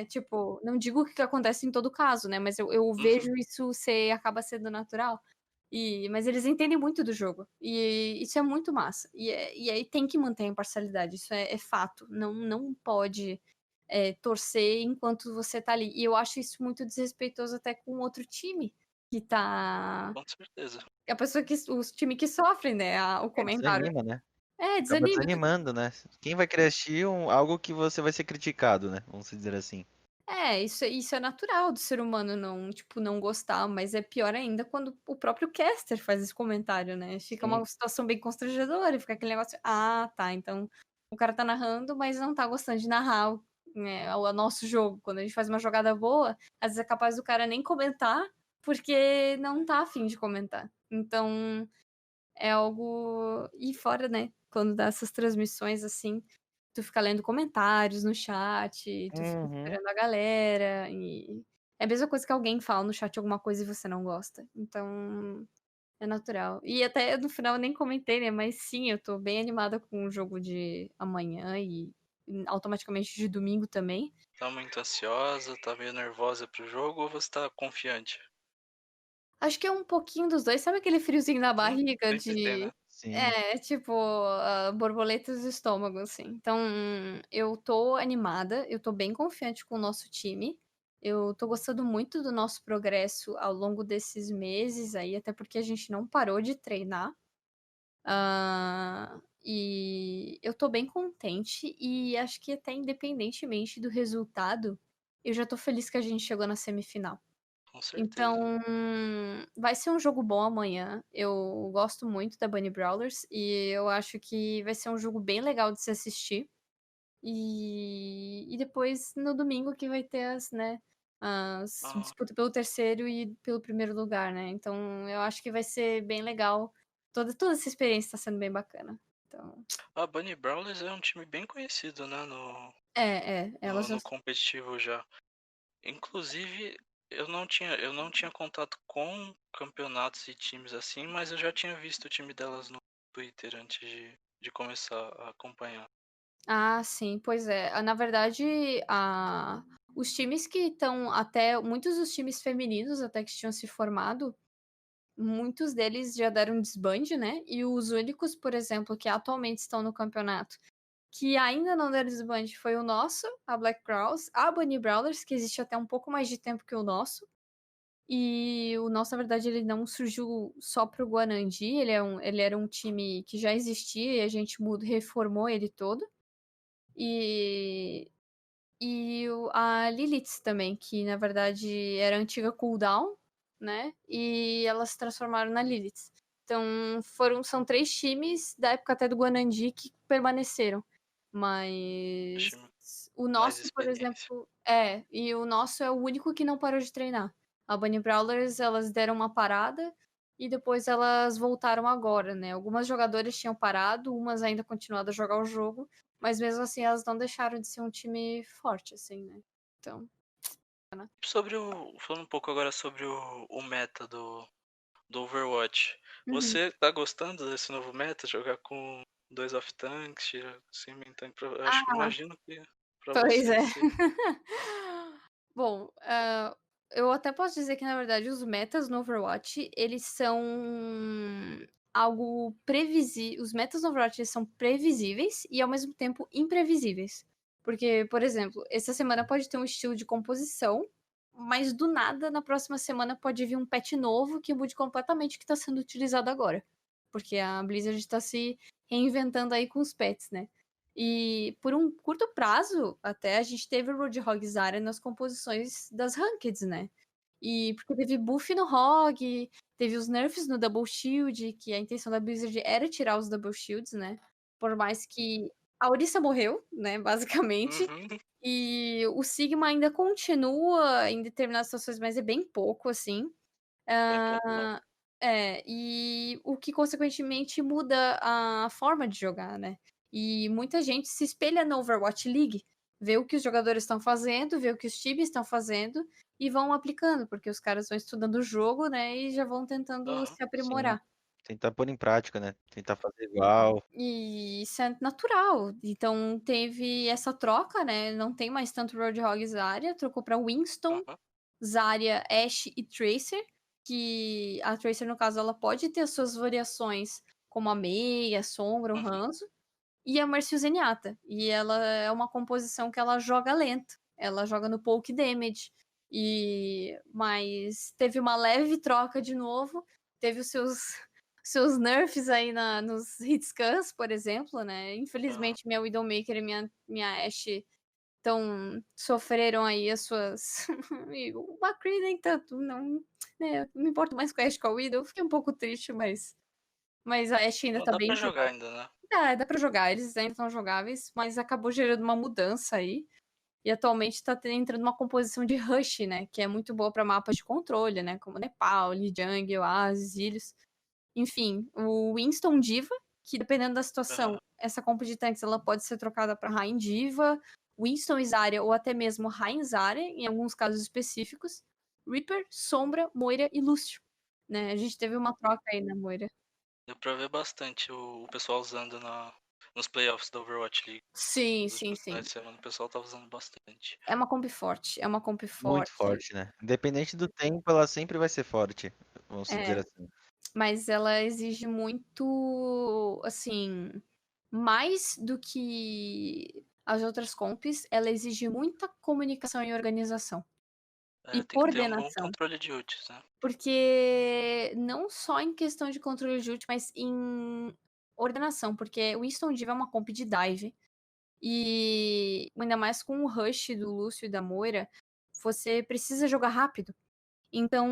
Tipo, não digo que acontece em todo caso, né, mas eu Uhum. vejo isso ser acaba sendo natural. Mas eles entendem muito do jogo, e isso é muito massa. E aí tem que manter a imparcialidade, isso é fato. Não pode torcer enquanto você tá ali. E eu acho isso muito desrespeitoso até com outro time que tá. Com certeza. A pessoa que. Os time que sofrem, né? O É, comentário. desanima, né? Acaba Desanima. desanimando, né? Quem vai querer assistir algo que você vai ser criticado, né? Vamos dizer assim. Isso é natural do ser humano não, tipo, não gostar, mas é pior ainda quando o próprio caster faz esse comentário, né? Fica Sim. uma situação bem constrangedora, fica aquele negócio, tá, então o cara tá narrando, mas não tá gostando de narrar, né, o nosso jogo. Quando a gente faz uma jogada boa, às vezes é capaz do cara nem comentar, porque não tá afim de comentar. Então, é algo. E fora, né? Quando dá essas transmissões assim, tu fica lendo comentários no chat, tu fica Uhum. esperando a galera, e é a mesma coisa que alguém fala no chat alguma coisa e você não gosta. Então, é natural. E até no final eu nem comentei, né? Mas sim, eu tô bem animada com o jogo de amanhã e automaticamente de domingo também. Tá muito ansiosa, tá meio nervosa pro jogo ou você tá confiante? Acho que é um pouquinho dos dois. Sabe aquele friozinho na barriga Sempre tem, de. né. Sim. Tipo, borboletas no estômago, assim. Então, eu tô animada, eu tô bem confiante com o nosso time. Eu tô gostando muito do nosso progresso ao longo desses meses aí, até porque a gente não parou de treinar. E eu tô bem contente e acho que até independentemente do resultado, eu já tô feliz que a gente chegou na semifinal. Com certeza. Então, vai ser um jogo bom amanhã. Eu gosto muito da Bunny Brawlers e eu acho que vai ser um jogo bem legal de se assistir. E depois, no domingo, que vai ter as Ah, disputa pelo terceiro e pelo primeiro lugar, né? Então, eu acho que vai ser bem legal. Toda essa experiência tá sendo bem bacana. Então, a Bunny Brawlers é um time bem conhecido, né, elas já. no competitivo já. Inclusive, eu não tinha contato com campeonatos e times assim, mas eu já tinha visto o time delas no Twitter antes de começar a acompanhar. Ah, sim, pois é. Na verdade, os times que estão até. Muitos dos times femininos até que tinham se formado, muitos deles já deram desbande, né? E os únicos, por exemplo, que atualmente estão no campeonato, que ainda não deram desbande, foi o nosso, a Black Crowes, a Bunny Brawlers, que existe até um pouco mais de tempo que o nosso. E o nosso, na verdade, ele não surgiu só pro Guanandi, ele era um time que já existia e a gente reformou ele todo. E, a Lilith também, que na verdade era a antiga Cooldown, né? E elas se transformaram na Lilith. Então são 3 times da época até do Guanandi que permaneceram. Mas Time o mais nosso, por experiência. exemplo, e o nosso é o único que não parou de treinar. A Bunny Brawlers, elas deram uma parada e depois elas voltaram agora, né? Algumas jogadoras tinham parado, umas ainda continuaram a jogar o jogo, mas mesmo assim elas não deixaram de ser um time forte, assim, né? Então, Falando um pouco agora sobre o meta do Overwatch. uhum. Você tá gostando desse novo meta? Jogar com dois off-tanks, assim, main tank, Ah, imagino que pra pois você é. seja. Bom, eu até posso dizer que, na verdade, os metas no Overwatch, eles são algo previsível. Os metas no Overwatch eles são previsíveis e, ao mesmo tempo, imprevisíveis. Porque, por exemplo, essa semana pode ter um estilo de composição, mas do nada, na próxima semana pode vir um patch novo que mude completamente o que tá sendo utilizado agora. Porque a Blizzard tá se reinventando aí com os patches, né? E por um curto prazo, até a gente teve o Roadhog Zarya nas composições das Rankeds, né? E porque teve buff no Hog, teve os nerfs no Double Shield, que a intenção da Blizzard era tirar os Double Shields, né? Por mais que a Orisa morreu, né, basicamente. Uhum. E o Sigma ainda continua em determinadas situações, mas é bem pouco, assim. Bem pontual. E o que consequentemente muda a forma de jogar, né? E muita gente se espelha na Overwatch League, vê o que os jogadores estão fazendo, vê o que os times estão fazendo e vão aplicando, porque os caras vão estudando o jogo, né, e já vão tentando Aham. se Sim. aprimorar. Tentar pôr em prática, né? Tentar fazer igual. E isso é natural. Então teve essa troca, né? Não tem mais tanto Roadhog e Zarya, trocou pra Winston, Aham. Zarya, Ashe e Tracer, que a Tracer, no caso, ela pode ter as suas variações, como a Mei, a Sombra, o Uhum. Hanzo, e a Mercy Zenyatta. E ela é uma composição que ela joga lento, ela joga no poke damage, mas teve uma leve troca de novo, teve os seus nerfs aí nos hitscans, por exemplo, né? Aham. Infelizmente, minha Widowmaker e minha Ashe sofreram aí as suas. O McCree nem tanto, não. Né, eu me importo mais com a Ashe que com a Widow. Eu fiquei um pouco triste, mas a Ashe ainda Mas tá dá pra bem jogar jogável. ainda, né? Dá pra jogar, eles ainda estão jogáveis, mas acabou gerando uma mudança aí. E atualmente tá entrando uma composição de Rush, né? Que é muito boa pra mapas de controle, né? Como Nepal, Lijiang, Oasis, Ilhos. Enfim, o Winston Diva, que dependendo da situação, Aham. essa compo de tanques ela pode ser trocada para Rain Diva, Winston Zarya ou até mesmo Rain Zarya, em alguns casos específicos. Reaper, Sombra, Moira e Lúcio. Né? A gente teve uma troca aí na Moira. Deu pra ver bastante o pessoal usando nos playoffs da Overwatch League. Sim, Nos sim, últimos sim. finais de semana o pessoal tá usando bastante. É uma comp forte, é uma comp Muito forte. forte, né? Independente do tempo, ela sempre vai ser forte. Vamos dizer É, assim. mas ela exige muito, assim, mais do que as outras comps, ela exige muita comunicação e organização. E Tem que ter um bom coordenação. controle de ults, né? Porque não só em questão de controle de ult, mas em ordenação. Porque o Winston Diva é uma comp de dive. E ainda mais com o rush do Lúcio e da Moira, você precisa jogar rápido. Então,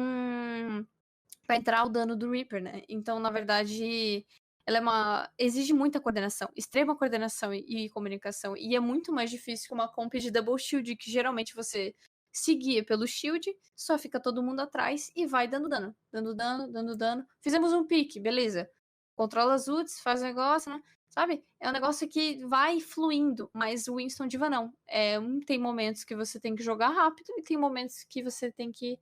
pra entrar o dano do Reaper, né? Então, na verdade, ela exige muita coordenação, extrema coordenação e comunicação. E é muito mais difícil que uma comp de Double Shield, que geralmente você se guia pelo shield, só fica todo mundo atrás e vai dando dano. Dando dano, dando dano. Fizemos um pique, beleza. Controla as ults, faz o negócio, né? Sabe? É um negócio que vai fluindo, mas o Winston Diva não. Tem momentos que você tem que jogar rápido e tem momentos que você tem que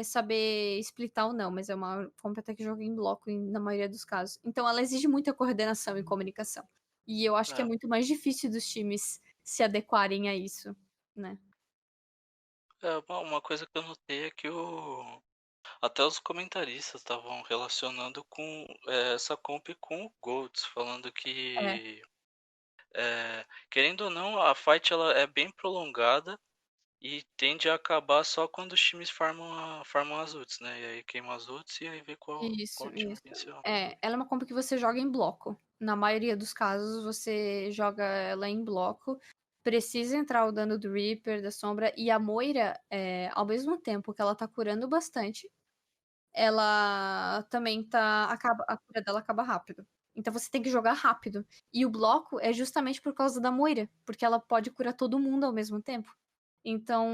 saber splitar ou não, mas é uma comp até que joga em bloco na maioria dos casos. Então ela exige muita coordenação e comunicação. E eu acho que é É, muito mais difícil dos times se adequarem a isso, né? uma coisa que eu notei é que até os comentaristas estavam relacionando com essa comp com o Golds, falando É, que, querendo ou não, a fight ela é bem prolongada e tende a acabar só quando os times farmam as ults, né? E aí queimam as ults e aí vê isso, qual time isso. venceu. Ela é uma comp que você joga em bloco. Na maioria dos casos, você joga ela em bloco. Precisa entrar o dano do Reaper, da Sombra. E a Moira, ao mesmo tempo que ela tá curando bastante, ela também a cura dela acaba rápido. Então você tem que jogar rápido. E o bloco é justamente por causa da Moira, porque ela pode curar todo mundo ao mesmo tempo. Então,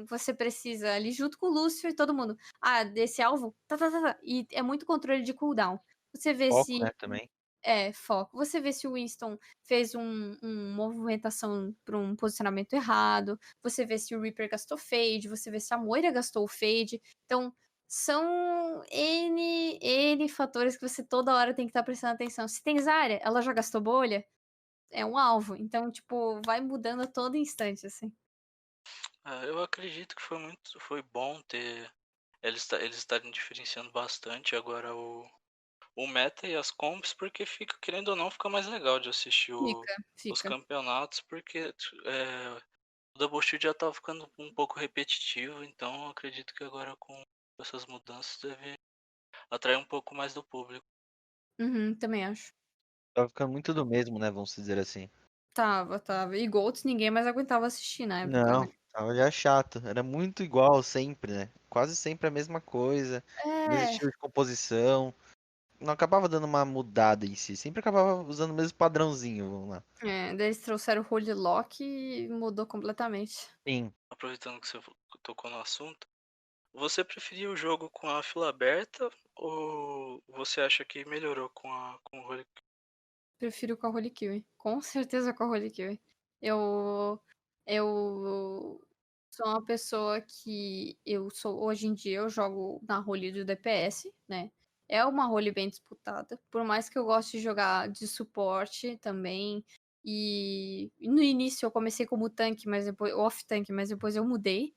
você precisa ali junto com o Lúcio e todo mundo. Ah, desse alvo? Tá, tá, tá, tá. E é muito controle de cooldown. Você vê Foco, se. né, também. Foco. Você vê se o Winston fez uma movimentação para um posicionamento errado. Você vê se o Reaper gastou fade. Você vê se a Moira gastou o fade. Então, são N fatores que você toda hora tem que estar prestando atenção. Se tem Zarya, ela já gastou bolha? É um alvo. Então, tipo, vai mudando a todo instante, assim. Eu acredito que foi bom ter eles estarem diferenciando bastante agora o meta e as comps, porque fica, querendo ou não, fica mais legal de assistir os Fica. campeonatos, porque o Double Shield já tava ficando um pouco repetitivo, então eu acredito que agora com essas mudanças deve atrair um pouco mais do público. Uhum, também acho. Tava ficando muito do mesmo, né? Vamos dizer assim. Tava. E Golds ninguém mais aguentava assistir na época, Não, né? tava já chato. Era muito igual sempre, né? Quase sempre a mesma coisa, mesmo É, estilo de composição. Não acabava dando uma mudada em si. Sempre acabava usando o mesmo padrãozinho, vamos lá. daí eles trouxeram o Holy Lock e mudou completamente. Sim. Aproveitando que você tocou no assunto, você preferia o jogo com a fila aberta ou você acha que melhorou com o Holy? Prefiro com a Holy Kiwi. Com certeza com a Holy Kiwi. Eu sou uma pessoa que hoje em dia eu jogo na role do DPS, né? É uma role bem disputada. Por mais que eu goste de jogar de suporte também. E no início eu comecei como tanque, mas depois off tank, mas depois eu mudei.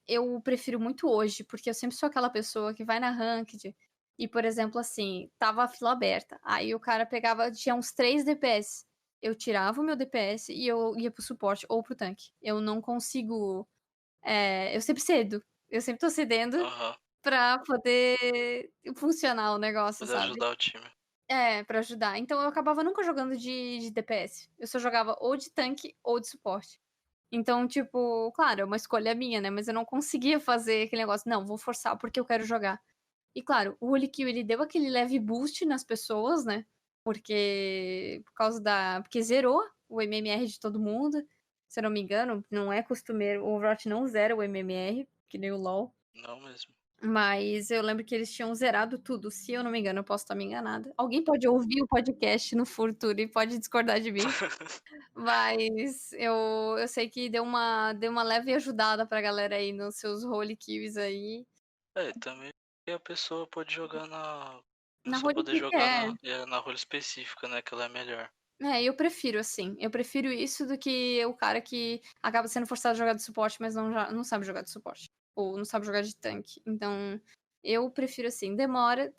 Eu prefiro muito hoje, porque eu sempre sou aquela pessoa que vai na ranked e, por exemplo, assim, tava a fila aberta. Aí o cara pegava, tinha uns 3 DPS. Eu tirava o meu DPS e eu ia pro suporte ou pro tanque. Eu não consigo. Eu sempre cedo. Eu sempre tô cedendo Aham, pra poder funcionar o negócio, poder sabe? ajudar o time. Pra ajudar. Então eu acabava nunca jogando de DPS. Eu só jogava ou de tanque ou de suporte. Então, tipo, claro, é uma escolha minha, né? Mas eu não conseguia fazer aquele negócio, não, vou forçar porque eu quero jogar. E claro, o Holy Kill, ele deu aquele leve boost nas pessoas, né? Porque zerou o MMR de todo mundo. Se eu não me engano, não é costumeiro, o Overwatch não zera o MMR, que nem o LoL. Não mesmo. Mas eu lembro que eles tinham zerado tudo. Se eu não me engano, eu posso estar me enganada. Alguém pode ouvir o podcast no futuro e pode discordar de mim. Mas eu sei que deu uma leve ajudada pra galera aí nos seus role kills aí. Também a pessoa pode jogar na. A Na pessoa role poder kill, jogar na role específica, né? Que ela é melhor. eu prefiro assim. Eu prefiro isso do que o cara que acaba sendo forçado a jogar de suporte, mas não sabe jogar de suporte. Ou não sabe jogar de tanque. Então, eu prefiro assim. Demora,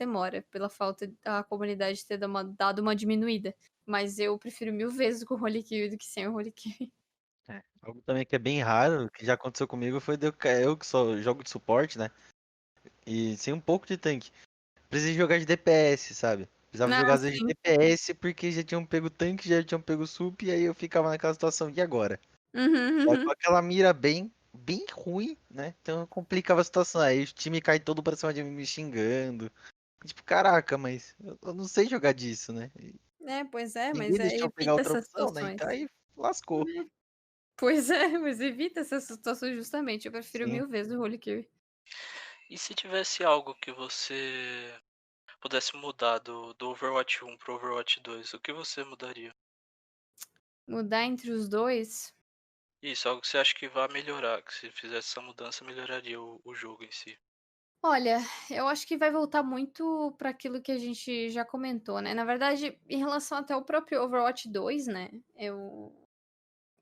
pela falta da comunidade ter dado uma diminuída. Mas eu prefiro 1000 vezes com o role kill do que sem o role kill. É. Algo também que é bem raro, que já aconteceu comigo, foi eu que só jogo de suporte, né? E sem um pouco de tanque. Precisei jogar de DPS, sabe? Precisava Ah, jogar às vezes de sim. DPS porque já tinham pego tanque, já tinham pego sup, e aí eu ficava naquela situação, e agora? Uhum, Só uhum. com aquela mira bem ruim, né? Então complicava a situação. Aí o time cai todo pra cima de mim me xingando. Tipo, caraca, mas eu não sei jogar disso, né? E Pois é, mas ninguém deixou eu pegar evita outra essas opção, né? situações. Então aí lascou. Pois é, mas evita essas situações justamente. Eu prefiro Sim. 1000 vezes o Holy Kill. E se tivesse algo que você pudesse mudar do Overwatch 1 pro Overwatch 2, o que você mudaria? Mudar entre os dois? Isso, algo que você acha que vai melhorar, que se fizesse essa mudança melhoraria o jogo em si. Olha, eu acho que vai voltar muito para aquilo que a gente já comentou, né? Na verdade, em relação até ao próprio Overwatch 2, né?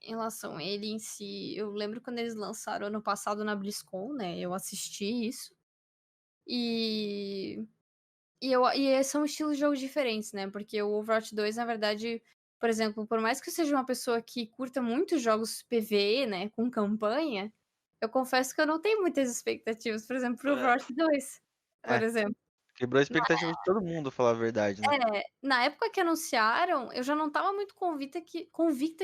Em relação a ele em si, eu lembro quando eles lançaram ano passado na BlizzCon, né? Eu assisti isso. E são estilos de jogos diferentes, né? Porque o Overwatch 2, na verdade, por exemplo, por mais que eu seja uma pessoa que curta muito jogos PvE, né, com campanha, eu confesso que eu não tenho muitas expectativas, por exemplo, pro É, Overwatch 2, por É, exemplo. quebrou a expectativa de todo mundo, falar a verdade, né? Na época que anunciaram, eu já não estava muito convicta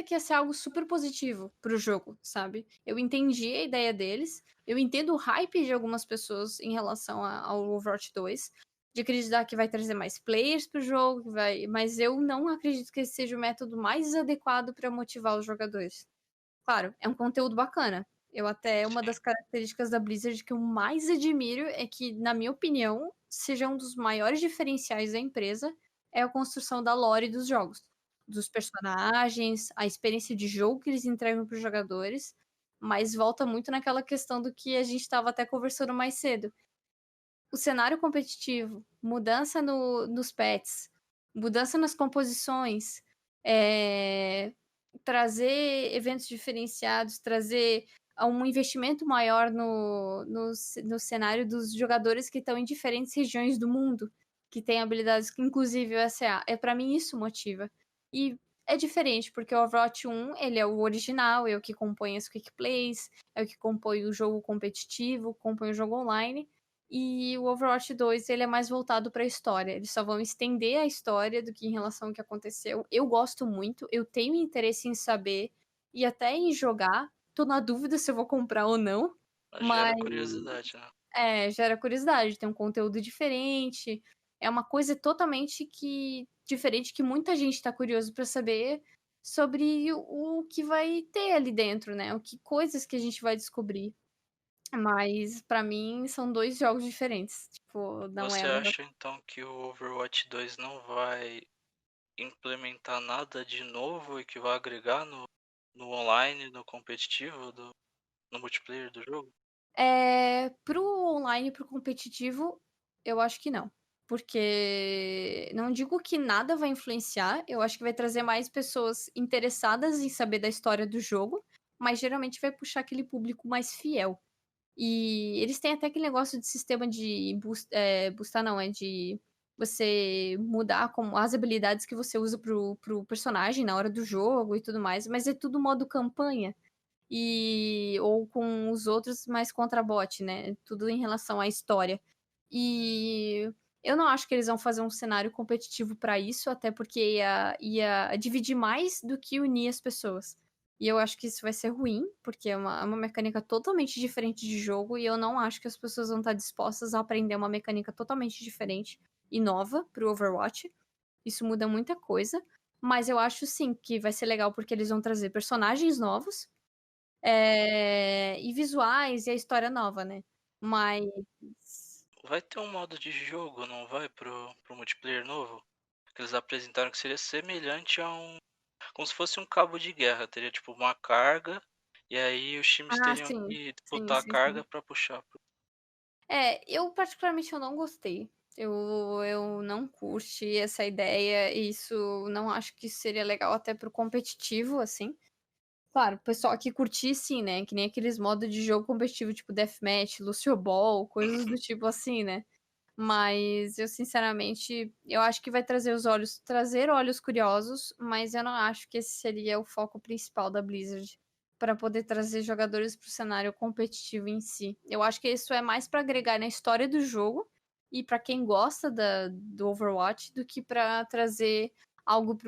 que ia ser algo super positivo pro jogo, sabe? Eu entendi a ideia deles, eu entendo o hype de algumas pessoas em relação ao Overwatch 2, de acreditar que vai trazer mais players pro jogo, mas eu não acredito que esse seja o método mais adequado para motivar os jogadores. Claro, é um conteúdo bacana. Uma sim. das características da Blizzard que eu mais admiro é que, na minha opinião, seja um dos maiores diferenciais da empresa é a construção da lore dos jogos, dos personagens, a experiência de jogo que eles entregam para os jogadores, mas volta muito naquela questão do que a gente estava até conversando mais cedo. O cenário competitivo, mudança nos pets, mudança nas composições, trazer eventos diferenciados, trazer um investimento maior no cenário dos jogadores que estão em diferentes regiões do mundo. que tem habilidades que, inclusive, o SA. Pra mim, isso motiva. E é diferente, porque o Overwatch 1, ele é o original, é o que compõe as Quick Plays, é o que compõe o jogo competitivo, compõe o jogo online. E o Overwatch 2, ele é mais voltado pra história. Eles só vão estender a história do que em relação ao que aconteceu. Eu gosto muito, eu tenho interesse em saber e até em jogar. Tô na dúvida se eu vou comprar ou não. Gera Mas curiosidade, né? gera curiosidade, tem um conteúdo diferente. É uma coisa totalmente diferente que muita gente tá curioso pra saber sobre o que vai ter ali dentro, né? O que coisas que a gente vai descobrir. Mas pra mim são 2 jogos diferentes. Tipo, não é Você a mesma. acha então que o Overwatch 2 não vai implementar nada de novo e que vai agregar no online, no competitivo, no multiplayer do jogo? Pro online e pro competitivo, eu acho que não. Porque não digo que nada vai influenciar, eu acho que vai trazer mais pessoas interessadas em saber da história do jogo, mas geralmente vai puxar aquele público mais fiel. E eles têm até aquele negócio de sistema de boostar, não, é de você mudar como as habilidades que você usa pro personagem na hora do jogo e tudo mais, mas é tudo modo campanha ou com os outros mais contra bot, né? Tudo em relação à história. E eu não acho que eles vão fazer um cenário competitivo pra isso, até porque ia dividir mais do que unir as pessoas. E eu acho que isso vai ser ruim, porque é uma mecânica totalmente diferente de jogo, e eu não acho que as pessoas vão estar dispostas a aprender uma mecânica totalmente diferente e nova pro Overwatch. Isso muda muita coisa. Mas eu acho sim que vai ser legal porque eles vão trazer personagens novos e visuais e a história nova, né? Mas. Vai ter um modo de jogo, não vai, pro multiplayer novo? Que eles apresentaram que seria semelhante a como se fosse um cabo de guerra. Teria tipo uma carga, e aí os times Ah, teriam sim. que Sim, disputar a sim, carga sim. pra puxar. Eu particularmente eu não gostei. Eu não curti essa ideia, e isso não acho que seria legal até pro competitivo, assim. Claro, o pessoal que curtir, sim, né? Que nem aqueles modos de jogo competitivo, tipo Deathmatch, Lucio Ball, coisas do tipo assim, né? Mas eu, sinceramente, eu acho que vai trazer olhos curiosos, mas eu não acho que esse seria o foco principal da Blizzard para poder trazer jogadores para o cenário competitivo em si. Eu acho que isso é mais para agregar na história do jogo e para quem gosta do Overwatch do que para trazer algo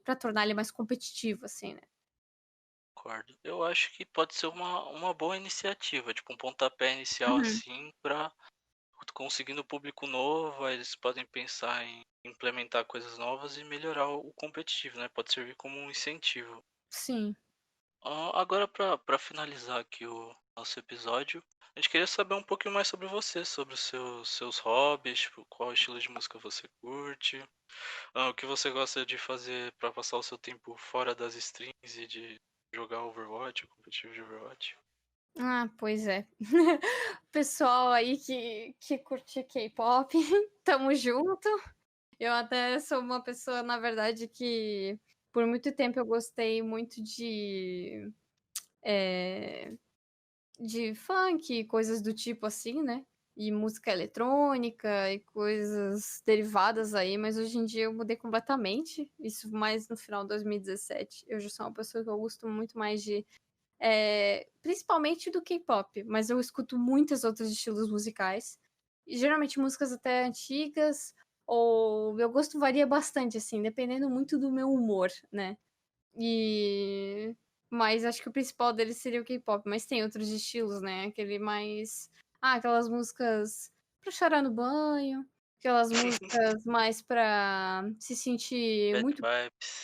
para tornar ele mais competitivo, assim, né? Concordo. Eu acho que pode ser uma boa iniciativa, tipo um pontapé inicial Uhum. assim, pra conseguindo público novo, aí eles podem pensar em implementar coisas novas e melhorar o competitivo, né? Pode servir como um incentivo. Sim. Agora, para finalizar aqui o nosso episódio, a gente queria saber um pouquinho mais sobre você, sobre os seus hobbies, tipo, qual estilo de música você curte, o que você gosta de fazer para passar o seu tempo fora das streams e de jogar Overwatch, o competitivo de Overwatch. Ah, pois é. Pessoal aí que curte K-pop, tamo junto. Eu até sou uma pessoa, na verdade, que por muito tempo eu gostei muito de funk, coisas do tipo assim, né? E música eletrônica e coisas derivadas aí, mas hoje em dia eu mudei completamente. Isso mais no final de 2017. Eu já sou uma pessoa que eu gosto muito mais principalmente do K-pop, mas eu escuto muitos outros estilos musicais. E geralmente músicas até antigas, ou meu gosto varia bastante, assim, dependendo muito do meu humor, né? E. Mas acho que o principal deles seria o K-pop, mas tem outros estilos, né? Aquele mais. Aquelas músicas pra chorar no banho, aquelas músicas mais pra se sentir Bad muito vibes.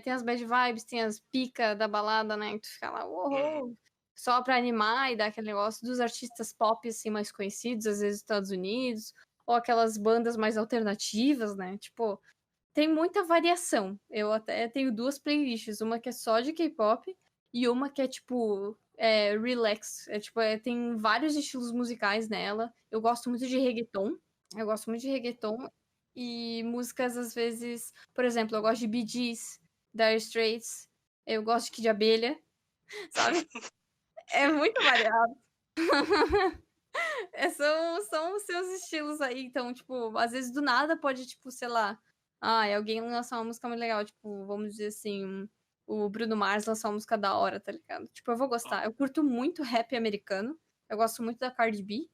tem as bad vibes, tem as pica da balada, né? Que tu fica lá, Uhum. uou, só pra animar e dar aquele negócio dos artistas pop, assim, mais conhecidos, às vezes dos Estados Unidos, ou aquelas bandas mais alternativas, né? Tipo, tem muita variação. Eu até tenho 2 playlists, uma que é só de K-pop e uma que é, tipo, relax. Tem vários estilos musicais nela. Eu gosto muito de reggaeton. Eu gosto muito de reggaeton e músicas, às vezes, por exemplo, eu gosto de Bee Gees, Dire Straits, eu gosto de Kid Abelha, sabe? É Sim. muito variado. São os seus estilos aí. Então, tipo, às vezes do nada pode, tipo, sei lá. Alguém lançar uma música muito legal. Tipo, vamos dizer assim, o Bruno Mars lançar uma música da hora, tá ligado? Tipo, eu vou gostar. Eu curto muito rap americano. Eu gosto muito da Cardi B.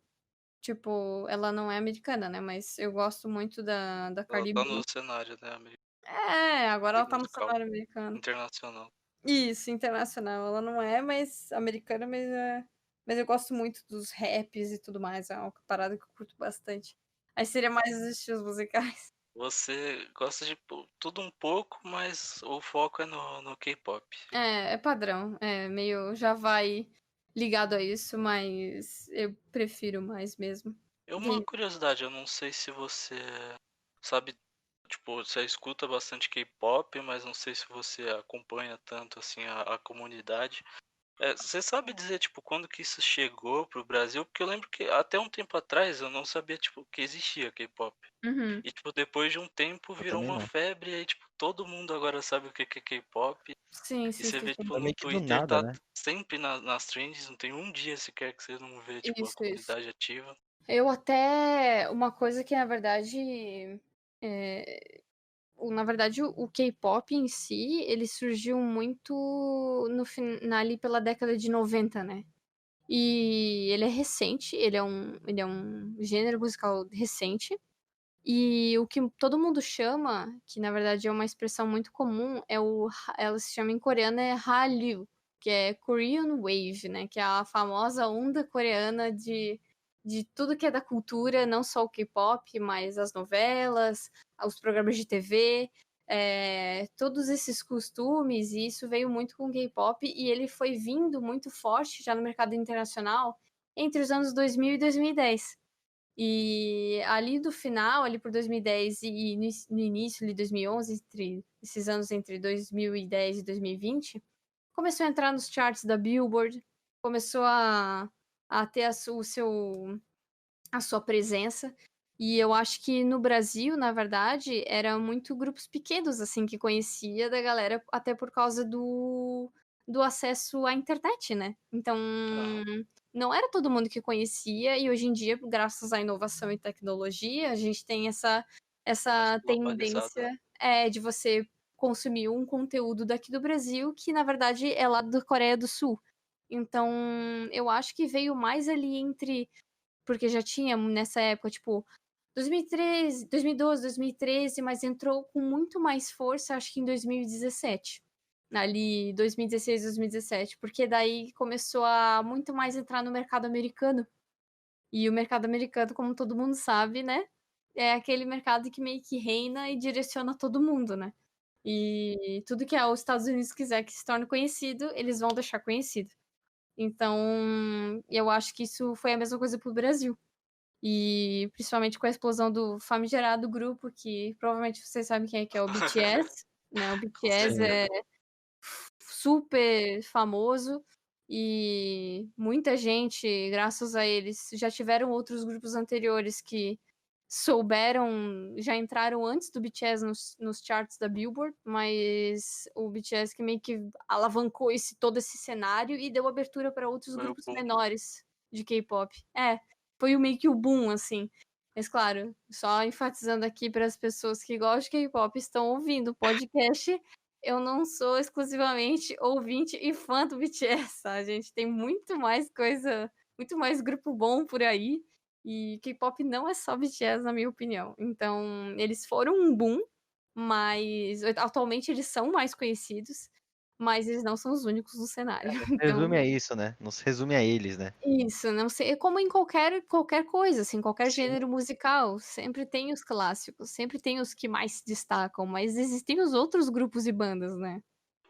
Tipo, ela não é americana, né? Mas eu gosto muito da Ela Cardi tá B. no cenário, né, Agora ela tá no musical cenário americano. internacional. Isso, internacional. Ela não é mais americana, mas eu gosto muito dos raps e tudo mais. É uma parada que eu curto bastante. Aí seria mais os estilos musicais. Você gosta de tudo um pouco, mas o foco é no K-pop. É padrão. É meio já vai ligado a isso, mas eu prefiro mais mesmo. É uma curiosidade, eu não sei se você sabe, tipo, você escuta bastante K-pop, mas não sei se você acompanha tanto assim a comunidade. Você sabe dizer, tipo, quando que isso chegou pro Brasil? Porque eu lembro que até um tempo atrás eu não sabia, tipo, que existia K-pop. Uhum. E, tipo, depois de um tempo Eu virou também uma não. febre e aí, tipo, todo mundo agora sabe o que é K-pop. Sim, E sim, você sim, vê, sim. tipo, É no meio que do Twitter nada, tá né? sempre nas trends, não tem um dia sequer que você não vê, tipo, a Isso. comunidade ativa. Eu até. Uma coisa que, na verdade. Na verdade, o K-pop em si, ele surgiu muito ali pela década de 90, né? E ele é recente, ele é um gênero musical recente. E o que todo mundo chama, que na verdade é uma expressão muito comum, ela se chama em coreano é Hallyu, que é Korean Wave, né? Que é a famosa onda coreana de tudo que é da cultura, não só o K-pop, mas as novelas, os programas de TV, todos esses costumes, e isso veio muito com o K-pop, e ele foi vindo muito forte já no mercado internacional entre os anos 2000 e 2010. E ali do final, ali por 2010 e no início de 2011, entre esses anos entre 2010 e 2020, começou a entrar nos charts da Billboard, começou a ter a sua presença. E eu acho que no Brasil, na verdade, era muito grupos pequenos, assim, que conhecia da galera, até por causa do acesso à internet, né? Então, Aham. não era todo mundo que conhecia, e hoje em dia, graças à inovação e tecnologia, a gente tem Mais essa globalizada. tendência de você consumir um conteúdo daqui do Brasil, que na verdade é lá da Coreia do Sul. Então, eu acho que veio mais ali entre porque já tinha nessa época, tipo, 2013, 2012, 2013, mas entrou com muito mais força, acho que em 2017. Ali, 2016, 2017, porque daí começou a muito mais entrar no mercado americano. E o mercado americano, como todo mundo sabe, né? É aquele mercado que meio que reina e direciona todo mundo, né? E tudo que os Estados Unidos quiser que se torne conhecido, eles vão deixar conhecido. Então, eu acho que isso foi a mesma coisa pro Brasil. E principalmente com a explosão do famigerado grupo, que provavelmente vocês sabem quem é, que é o BTS, né? O Com BTS Sim. certeza. é super famoso e muita gente, graças a eles, já tiveram outros grupos anteriores que já entraram antes do BTS nos charts da Billboard, mas o BTS que meio que alavancou todo esse cenário e deu abertura para outros Foi o grupos boom. menores de K-pop. Foi meio que o boom, assim. Mas claro, só enfatizando aqui para as pessoas que gostam de K-pop estão ouvindo o podcast, eu não sou exclusivamente ouvinte e fã do BTS, tá? A gente tem muito mais coisa, muito mais grupo bom por aí. E K-pop não é só BTS, na minha opinião. Então, eles foram um boom, mas atualmente eles são mais conhecidos, mas eles não são os únicos no cenário. Não se resume Então, a isso, né? Não se resume a eles, né? isso, não sei, é como em qualquer coisa, assim, qualquer Sim. gênero musical, sempre tem os clássicos, sempre tem os que mais se destacam, mas existem os outros grupos e bandas, né?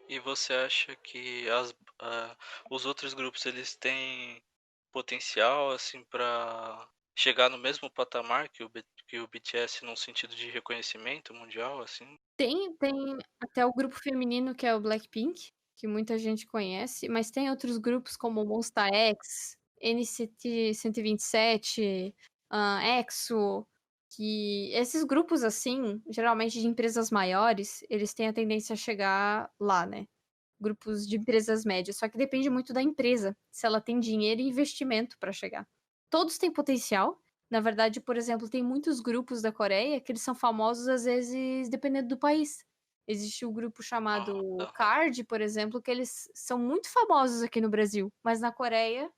E você acha que os outros grupos eles têm potencial assim para chegar no mesmo patamar que o BTS num sentido de reconhecimento mundial assim? Tem até o grupo feminino que é o Blackpink, que muita gente conhece, mas tem outros grupos como o Monsta X, NCT 127, EXO, que esses grupos assim, geralmente de empresas maiores, eles têm a tendência a chegar lá, né? Grupos de empresas médias, só que depende muito da empresa, se ela tem dinheiro e investimento para chegar. todos têm potencial. Na verdade, por exemplo, tem muitos grupos da Coreia que eles são famosos, às vezes, dependendo do país. Existe um grupo chamado Tá. KARD, por exemplo, que eles são muito famosos aqui no Brasil, mas na Coreia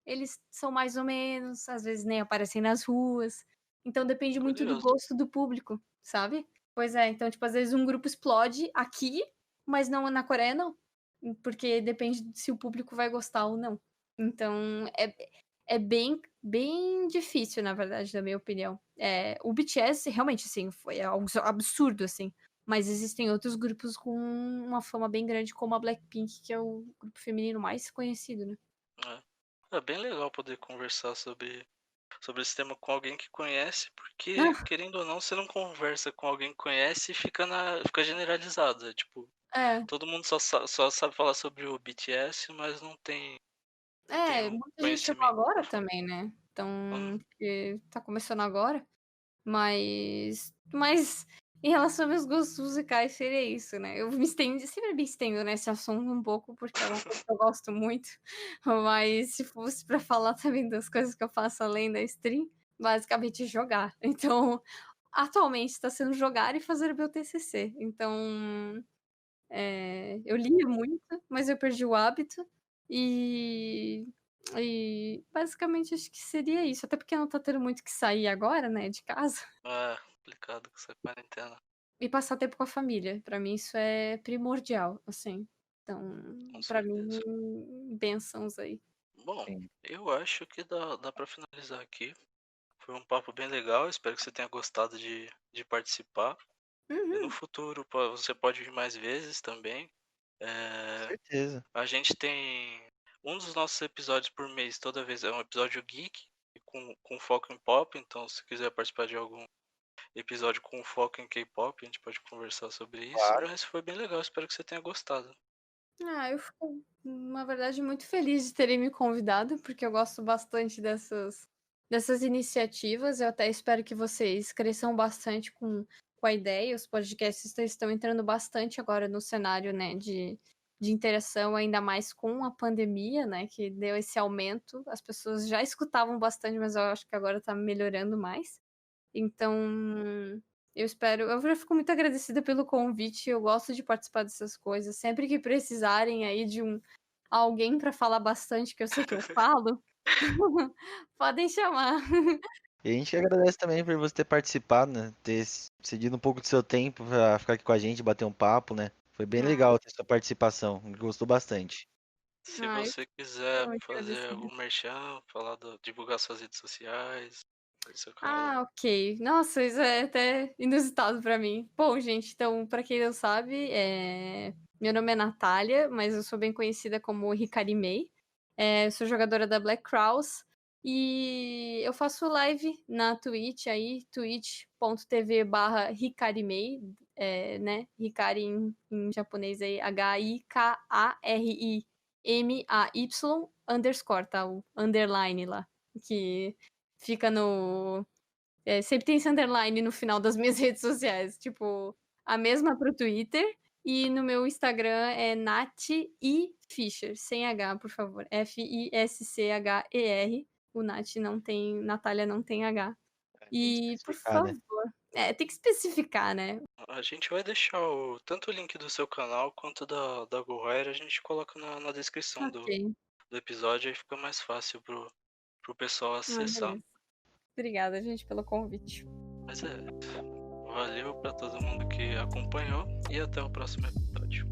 eles são mais ou menos, às vezes nem aparecem nas ruas. Então depende muito do Curioso. gosto do público, sabe? Pois é, então, tipo, às vezes um grupo explode aqui, mas não na Coreia, não. Porque depende de se o público vai gostar ou não. Então, é bem difícil, na verdade, na minha opinião. O BTS, realmente, assim, foi algo absurdo, assim. Mas existem outros grupos com uma fama bem grande, como a Blackpink, que é o grupo feminino mais conhecido, né? É bem legal poder conversar sobre esse tema com alguém que conhece, porque, Ah, querendo ou não, você não conversa com alguém que conhece e fica generalizado. É tipo, é, todo mundo só sabe falar sobre o BTS, mas não tem um muita gente chegou conhecimento agora profundo. também, né? Então, Uhum. porque tá começando agora. Mas em relação aos meus gostos musicais, seria isso, né? Eu sempre me estendo nesse assunto um pouco, porque é uma coisa que eu gosto muito. Mas se fosse pra falar também das coisas que eu faço além da stream, basicamente jogar. Então, atualmente está sendo jogar e fazer o meu TCC. Então, eu lia muito, mas eu perdi o hábito. E, e basicamente acho que seria isso. Até porque não tá tendo muito que sair agora, né, de casa. É complicado com essa quarentena, E passar tempo com a família. Pra mim isso é primordial, assim. Então, com pra certeza. mim, bênçãos aí. Bom, Sim. eu acho que dá para finalizar aqui. Foi um papo bem legal, espero que você tenha gostado de participar. E no Uhum. futuro você pode vir mais vezes também. Com É, certeza. a gente tem um dos nossos episódios por mês, toda vez é um episódio geek, com foco em pop. Então, se quiser participar de algum episódio com foco em K-pop, a gente pode conversar sobre isso. Claro. Mas foi bem legal, espero que você tenha gostado. Eu fico, na verdade, muito feliz de terem me convidado, porque eu gosto bastante dessas iniciativas. Eu até espero que vocês cresçam bastante com a ideia. Os podcasts estão entrando bastante agora no cenário, né, de interação, ainda mais com a pandemia, né, que deu esse aumento. As pessoas já escutavam bastante, mas eu acho que agora está melhorando mais. Então, eu já fico muito agradecida pelo convite. Eu gosto de participar dessas coisas. Sempre que precisarem aí de alguém para falar bastante, que eu sei que eu falo, podem chamar. E a gente agradece também por você ter participado, né? Ter cedido um pouco do seu tempo pra ficar aqui com a gente, bater um papo, né? Foi bem Ah, legal ter sua participação. Gostou bastante. Se eu você fico quiser extremamente fazer agradecida. o merchan, divulgar suas redes sociais, seu canal. Ok. Nossa, isso é até inusitado pra mim. Bom, gente, então, pra quem não sabe, meu nome é Natália, mas eu sou bem conhecida como Hikari Mei. Eu sou jogadora da Black Crowes e eu faço live na Twitch aí, twitch.tv/HikariMei, né? Hikari em japonês aí, HIKARIMAY _ tá? O underline lá, que fica no sempre tem esse underline no final das minhas redes sociais. Tipo, a mesma pro Twitter. E no meu Instagram é Nath I Fischer, sem H, por favor. Fischer. O Nath não tem. Natália não tem H. Tem que E, por especificar, né? favor. Tem que especificar, né? A gente vai deixar tanto o link do seu canal quanto da GoHire, a gente coloca na descrição Ok. do episódio, aí fica mais fácil pro pessoal acessar. Beleza. Obrigada, gente, pelo convite. Mas valeu pra todo mundo que acompanhou e até o próximo episódio.